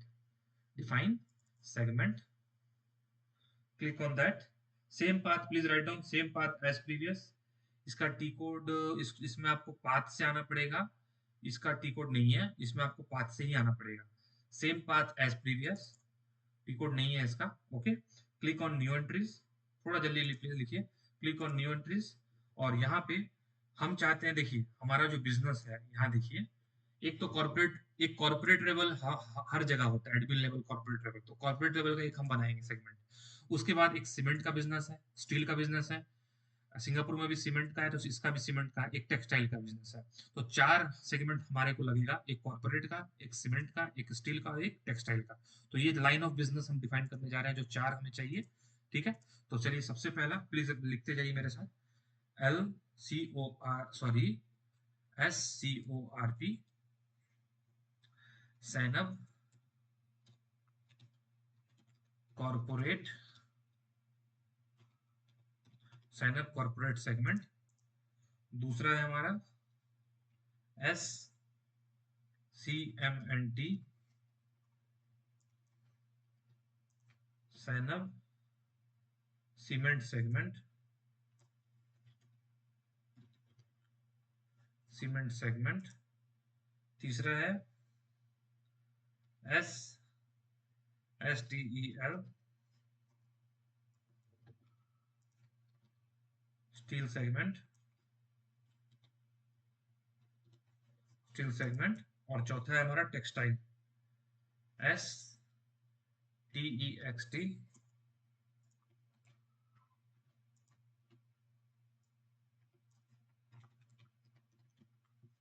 Define segment, click on that. Same path, please write down same path as previous. इसका टी कोड इसमें आपको पाथ से आना पड़ेगा, इसका टी कोड नहीं है, इसमें आपको पाथ से ही आना पड़ेगा। Same path as previous, T code नहीं है इसका। Okay, click on new entries, थोड़ा जल्दी लिखिए, क्लिक ऑन न्यू एंट्रीज। और यहाँ पे हम चाहते हैं, देखिए हमारा जो बिजनेस है, यहाँ देखिए, एक तो कॉर्पोरेट, एक कॉर्पोरेट लेवल हर जगह होता है, एडमिन लेवल, कॉर्पोरेट लेवल, तो कॉर्पोरेट लेवल का एक हम बनाएंगे सेगमेंट। उसके बाद एक सीमेंट का बिजनेस है, स्टील का बिजनेस है, सिंगापुर में भी सीमेंट का है तो इसका भी सीमेंट का, एक टेक्सटाइल का बिजनेस है। तो 4 सेगमेंट हमारे को लगेगा, एक कॉर्पोरेट का, एक सीमेंट का, एक स्टील का, एक टेक्सटाइल का। तो ये लाइन ऑफ बिजनेस हम डिफाइन करने जा रहे हैं, जो 4 हमें चाहिए। ठीक है, तो चलिए सबसे पहला प्लीज लिखते जाइए मेरे साथ, SCORP, Zainab corporate, Zainab corporate segment. दूसरा है हमारा SCMNT, Zainab cement segment, cement segment. तीसरा है STEL, steel segment, steel segment. और चौथा है हमारा textile, STEXT,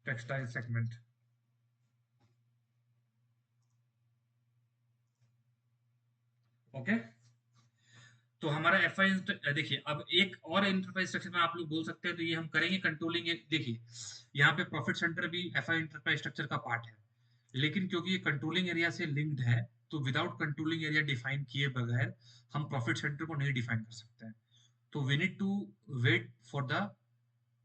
textile segment. Okay, तो हमारा एफआई, देखिए अब एक और इंटरप्राइज स्ट्रक्चर में आप लोग बोल सकते हैं, तो ये हम करेंगे कंट्रोलिंग। देखिए यहाँ पे प्रॉफिट सेंटर भी एफआई इंटरप्राइज स्ट्रक्चर का पार्ट है, लेकिन क्योंकि ये कंट्रोलिंग एरिया से लिंक्ड है, तो विदाउट कंट्रोलिंग एरिया डिफाइन किए बगैर हम प्रॉफिट सेंटर को नहीं डिफाइन कर सकते हैं। तो we need to wait for the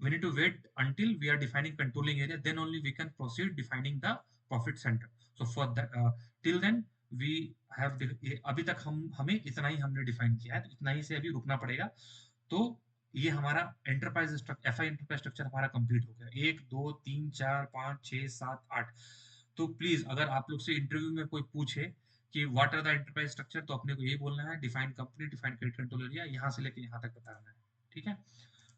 we need to wait until we are defining controlling area, then only we can proceed defining the profit center. So for that till then we have अभी तक हमें इतना ही हमने define किया है, तो इतना ही से अभी रुकना पड़ेगा। तो ये हमारा enterprise structure, FI enterprise structure हमारा कंप्लीट हो गया। 1 2 3 4 5 6 7 8। तो प्लीज अगर आप लोग से इंटरव्यू में कोई पूछे कि what are the enterprise structure, तो अपने को यही बोलना है, define company, define credit control area, यहाँ से लेके यहाँ तक बताना है। ठीक है,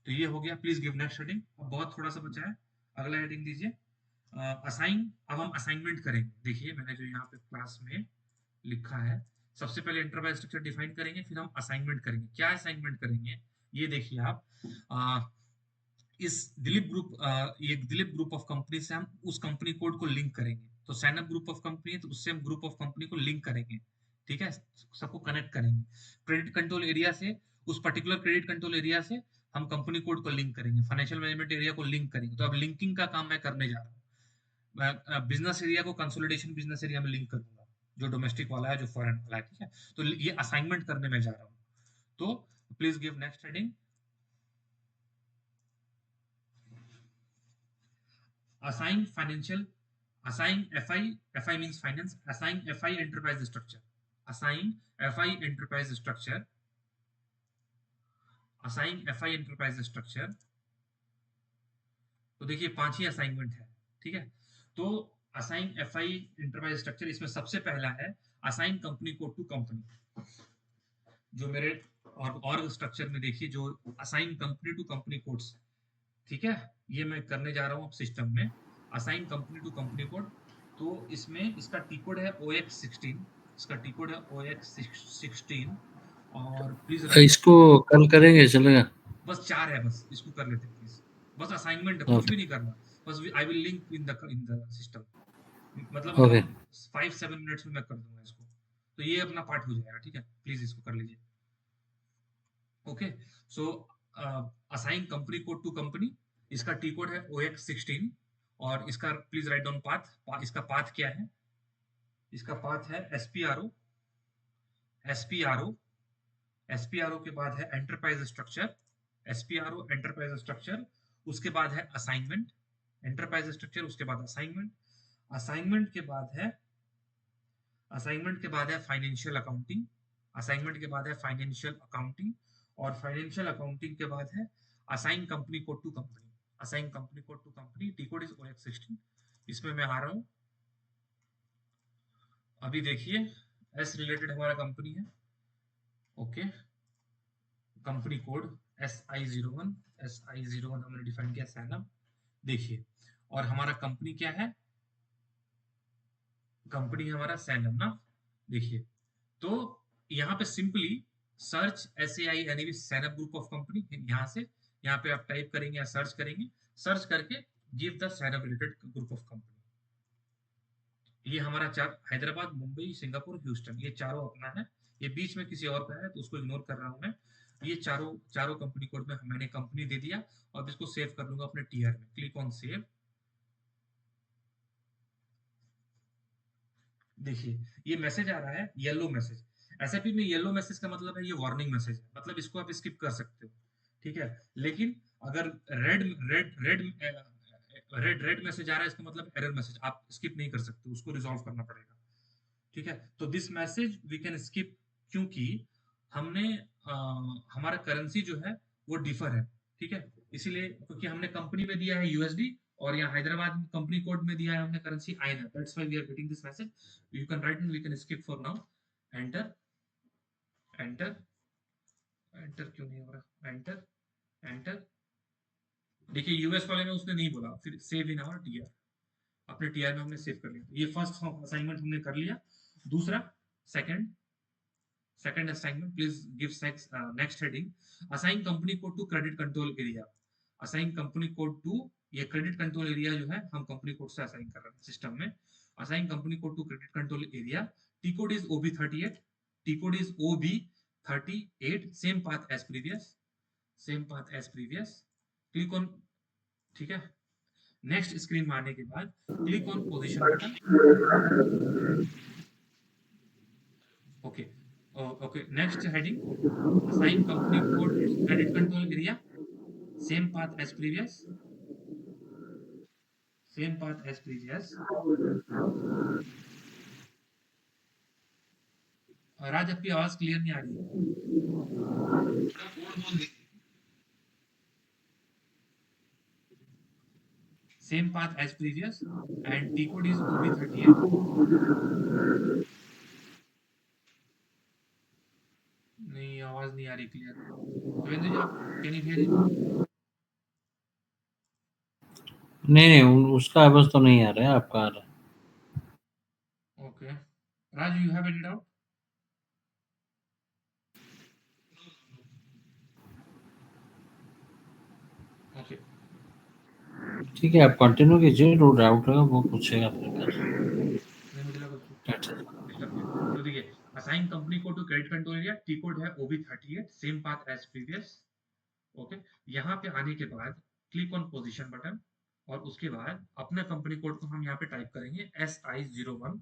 तो ये हो गया। प्लीज गिव नेक्स्ट हेडिंग, अब बहुत थोड़ा सा बचा है, अगला हेडिंग दीजिए। असाइन, अब हम असाइनमेंट करेंगे। देखिए मैंने जो यहाँ पे क्लास में लिखा है, सबसे पहले एंटरप्राइज स्ट्रक्चर डिफाइन करेंगे, फिर हम असाइनमेंट करेंगे। क्या असाइनमेंट करेंगे, ये देखिए आप, इस दिलीप ग्रुप, ये दिलीप ग्रुप ऑफ कंपनी से हम उस कंपनी कोड को लिंक करेंगे। तो सैनअप ग्रुप ऑफ कंपनी है, तो उससे हम ग्रुप ऑफ कंपनी को लिंक करेंगे। ठीक है, सबको कनेक्ट करेंगे। क्रेडिट कंट्रोल एरिया से, उस पर्टिकुलर क्रेडिट कंट्रोल एरिया से हम कंपनी कोड को लिंक करेंगे, फाइनेंशियल मैनेजमेंट एरिया को लिंक करेंगे। तो अब लिंकिंग का काम मैं करने जा रहा हूँ। मैं बिजनेस एरिया को कंसोलिडेशन बिजनेस एरिया में लिंक करूंगा, जो डोमेस्टिक वाला है, जो फॉरेन वाला है। ठीक है, तो ये असाइनमेंट करने में जा रहा हूँ। तो please give next heading. assign financial, assign FI means finance, assign FI enterprise structure, assign FI enterprise structure, assign FI enterprise structure। तो देखिए 5 ही असाइनमेंट है। ठीक है, तो असाइन FI enterprise structure, इसमें सबसे पहला है assign company code to company. जो मेरे और स्ट्रक्चर में देखिए जो assign company to company codes, ठीक है, ये मैं करने जा रहा हूँ सिस्टम में assign company to company code. तो इसमें इसका टी कोड है OX16, इसका टी कोड है OX16 और प्लीज राइट डाउन। इसको कल करेंगे, चलेगा? बस 4 है, बस इसको कर लेते हैं प्लीज। बस असाइनमेंट है, कुछ ओके, भी नहीं करना। बस I will link in the system, मतलब ओके। 5-7 मिनट्स में मैं कर दूंगा इसको। तो ये अपना पार्ट हो जाएगा, ठीक है, प्लीज इसको कर लीजिए। Okay, so assign company code to company, इसका टी कोड है OX16 और इसका प्लीज राइट डाउन पाथ। इसका पाथ क्या है? इसका पाथ है SPRO, SPRO, SPRO के बाद है enterprise structure, SPRO enterprise structure, उसके बाद है असाइनमेंट, एंटरप्राइज स्ट्रक्चर, उसके बाद असाइनमेंट, असाइनमेंट के बाद है असाइनमेंट के बाद है फाइनेंशियल अकाउंटिंग, असाइनमेंट के बाद है फाइनेंशियल अकाउंटिंग और फाइनेंशियल अकाउंटिंग के बाद है assign company code to company, assign company code to company, T code is OX16। इसमें मैं आ रहा हूँ, अभी देखिए एस रिलेटेड हमारा कंपनी है। Okay, company code SI01, SI01 हमने डिफाइन किया सैनम। देखिए, और हमारा कंपनी क्या है? कंपनी हमारा सैनम ना। देखिए, तो यहाँ पे सिंपली सर्च SAINEV सैनअप ग्रुप ऑफ कंपनी, यहाँ से यहाँ पे आप टाइप करेंगे या सर्च करेंगे, सर्च करके गिव द सैनअप रिलेटेड ग्रुप ऑफ कंपनी। ये हमारा चार हैदराबाद, मुंबई, सिंगापुर, ह्यूस्टन, ये चारों अपना है। ये बीच में किसी और का है तो उसको इग्नोर कर रहा हूं मैं। ये चारों चारों कंपनी कोड में मैंने कंपनी दे दिया और इसको सेव कर लूंगा अपने TR में। Click on save. देखिए, ये मैसेज आ रहा है, येलो मैसेज। एसएपी में येलो मैसेज का मतलब है ये वार्निंग मैसेज है, मतलब इसको आप स्किप कर सकते हो, ठीक है। लेकिन अगर red red red red red message आ रहा है, इसका मतलब एरर मैसेज, आप स्किप नहीं कर सकते, उसको रिजॉल्व करना पड़ेगा, ठीक है। तो this message we can skip, क्योंकि हमने हमारा करेंसी जो है वो डिफर है, ठीक है। इसीलिए क्योंकि हमने कंपनी में दिया है USD और यहाँ हैदराबाद में कंपनी कोड में दिया है हमने currency INR, that's why we are getting this message. You can write and we can skip for now. Enter, enter, enter क्यों नहीं हो रहा? Enter, enter. देखिए यूएस वाले में उसने नहीं बोला, फिर सेव इन आवर TR, अपने TR में हमने सेव कर लिया। ये फर्स्ट असाइनमेंट हमने कर लिया। दूसरा, second, second assignment, please give next heading, assign company code to credit control area, assign company code to, ये क्रेडिट कंट्रोल एरिया जो है हम कंपनी कोड से असाइन कर रहे हैं सिस्टम में। Assign company code to credit control area, T code is OB38, T code is OB38, same path as previous, same path as previous. Click on, ठीक है। नेक्स्ट स्क्रीन में आने के बाद click on position button. Okay, okay, next heading, assign company code to credit control area, same path as previous, same path as previous। राज, आपकी आवाज clear नहीं आ रही है, थोड़ा कोड बोल दीजिए। Same path as previous and T code is OB38। नहीं, आवाज नहीं आ रही क्लियर। देवेंद्र जी, आप कैन यू हियर? नहीं, नहीं, उसका आवाज़ तो नहीं आ रहा है, आपका आ रहा है। Okay, Raj, you have any doubt? Okay, ठीक है, आप कंटिन्यू कीजिए, जो डाउट है वो पूछेगा फिर नहीं मुझे लगा डिस्टर्ब किया। तो देखिए, assign company code to credit control area, T code है OB38, same path as previous. Okay, यहाँ पे आने के बाद क्लिक ऑन पोजीशन बटन और उसके बाद अपना कंपनी कोड को हम यहाँ पे टाइप करेंगे SI01।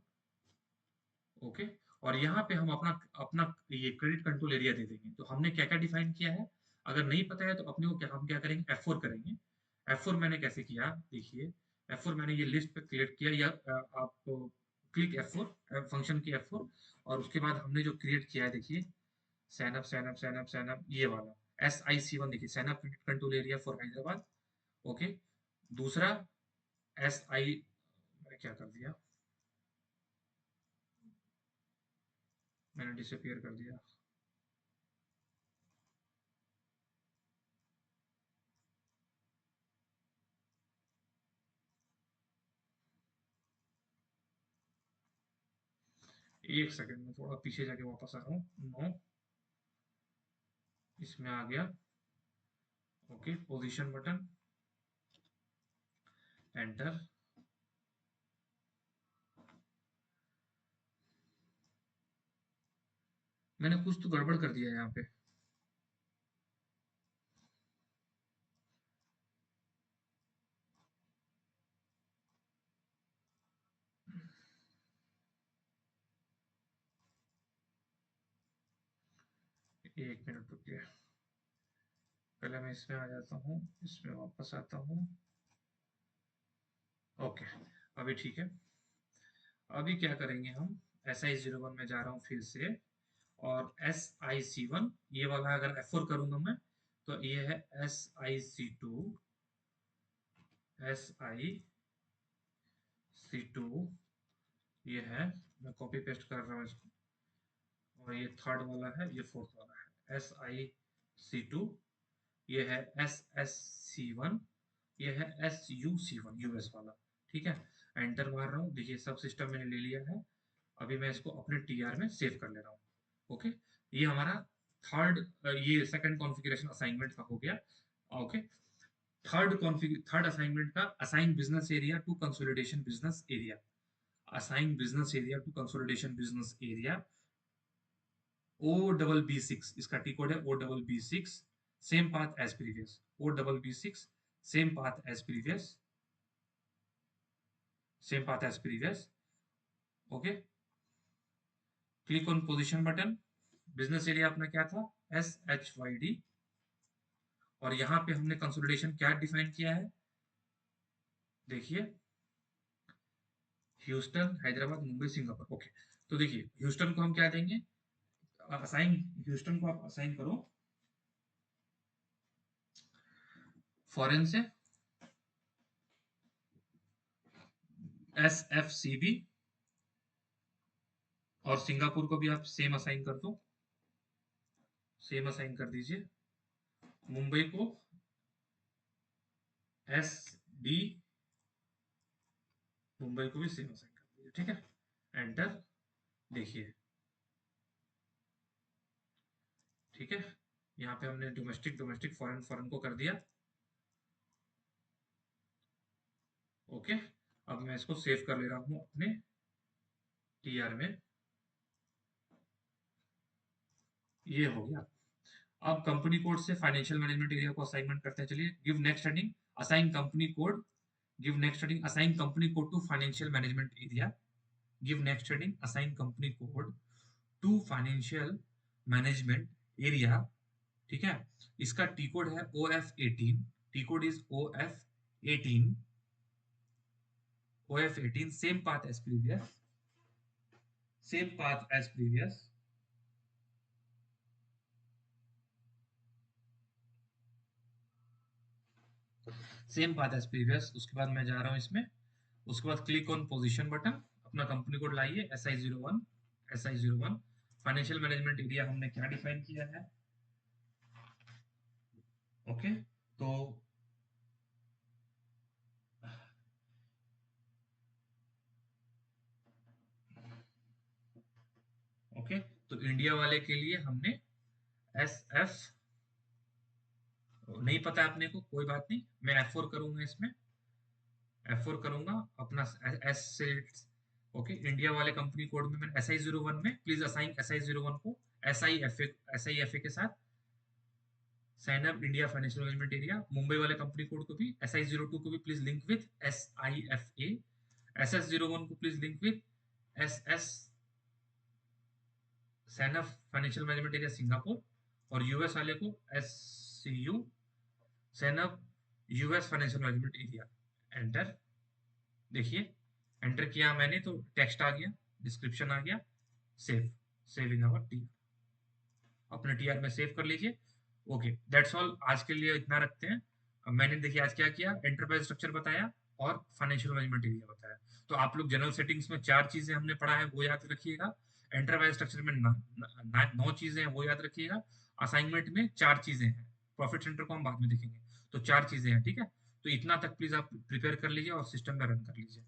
ओके, और यहाँ पे हम अपना अपना ये क्रेडिट कंट्रोल एरिया दे देंगे। तो हमने क्या क्या डिफाइन किया है, अगर नहीं पता है तो अपने को क्या, हम क्या करेंगे, F4 करेंगे। F4 मैंने कैसे किया, देखिए F4 मैंने ये लिस्ट पे क्रिएट किया, या आप क्लिक F4 फंक्शन की F4, और उसके बाद हमने जो क्रिएट किया है, देखिए सैनअप सैनअप सैनअप सैनअप, ये वाला SIC1, देखिए सैनअप credit control area for Hyderabad. Okay, दूसरा SI, मैं क्या कर दिया, मैंने डिसअपियर कर दिया। एक सेकंड में थोड़ा पीछे जाके वापस आ रहा हूँ। 9 इसमें आ गया। Okay, position button, enter. मैंने कुछ तो गड़बड़ कर दिया यहाँ पे। एक मिनट रुकिए, पहले मैं इसमें आ जाता हूँ, इसमें वापस आता हूँ। ओके, अभी ठीक है। अभी क्या करेंगे हम, SI01 में जा रहा हूँ फिर से, और SIC1 ये वाला अगर F4 करूंगा मैं तो ये है SIC2, SIC2 ये है। मैं कॉपी पेस्ट कर रहा हूँ इसको, और ये थर्ड वाला है, ये फोर्थ वाला है। SIC2 ये है, SSC1 ये है, SUC1 यूएस वाला। ठीक है, एंटर मार रहा हूँ। देखिए सब सिस्टम मैंने ले लिया है। अभी मैं इसको अपने टीआर में सेव कर ले रहा हूँ। ओके, ये हमारा ये सेकंड कॉन्फ़िगरेशन असाइनमेंट का हो गया। ओके, थर्ड असाइनमेंट का, assign business area to consolidation business area. Assign business area to consolidation business area, OBB6 इसका टी कोड है, OBB6। Same path as previous, OBB6 same path as previous, same path as previous. Okay, click on position button. Business area अपना क्या था, SHYD, और यहाँ पे हमने consolidation क्या डिफाइन किया है, देखिए, Houston, Hyderabad, Mumbai, Singapore. Okay, तो देखिए ह्यूस्टन को हम क्या देंगे, असाइन, ह्यूस्टन को आप असाइन करो फॉरेन से SFCB, और सिंगापुर को भी आप सेम असाइन कर दो, सेम असाइन कर दीजिए। मुंबई को SD, मुंबई को भी सेम असाइन कर दीजिए। ठीक है, एंटर। देखिए, ठीक है, यहाँ पे हमने डोमेस्टिक डोमेस्टिक, फॉरेन फॉरेन को कर दिया। ओके, अब मैं इसको सेव कर ले रहा हूँ अपने टीआर में। ये हो गया। अब कंपनी कोड से फाइनेंशियल मैनेजमेंट एरिया को असाइनमेंट करते हैं। चलिए, give next heading, assign company code, give next heading, assign company code to financial management area, give next heading, assign company code to financial management area. ठीक है, इसका T code है OF18, T code is OF18, OF18, same path as previous, same path as previous. Same path as previous. उसके बाद मैं जा रहा हूँ इसमें, उसके बाद क्लिक ऑन पोजीशन बटन, अपना कंपनी कोड लाइए, SI01, SI01। Financial management area हमने क्या डिफाइन किया है, ओके, तो ओके, तो इंडिया वाले के लिए हमने SF, नहीं पता आपने को, कोई बात नहीं, मैं F4 करूंगा इसमें, F4 करूंगा अपना S से। ओके, इंडिया वाले कंपनी कोड में मैंने SI01 में, प्लीज असाइन SI01 को SIFA के साथ, sign up India financial management area. Mumbai वाले कंपनी कोड को भी, SI02 को भी please link with SIFA, SS01 को please link with SS, sign up financial management area Singapore, और यूएस वाले को SCU, sign up US financial management area. Enter. देखिए, एंटर किया मैंने तो टेक्स्ट आ गया, डिस्क्रिप्शन आ गया, सेव, सेविंग आवर टीआर, अपने टीआर में सेव कर लीजिए। ओके, दैट्स ऑल, आज के लिए इतना रखते हैं। अब मैंने देखिए आज क्या किया, एंटरप्राइज स्ट्रक्चर बताया और फाइनेंशियल मैनेजमेंट एरिया बताया। तो आप लोग जनरल सेटिंग्स में 4 चीजें हमने पढ़ा है वो याद रखिएगा, एंटरप्राइज स्ट्रक्चर में 9 चीजें हैं वो याद रखिएगा, असाइनमेंट में 4 चीजें हैं, प्रॉफिट सेंटर को हम बाद में देखेंगे, तो 4 चीजें हैं। ठीक है, तो इतना तक प्लीज आप प्रिपेयर कर लीजिए और सिस्टम में रन कर लीजिए।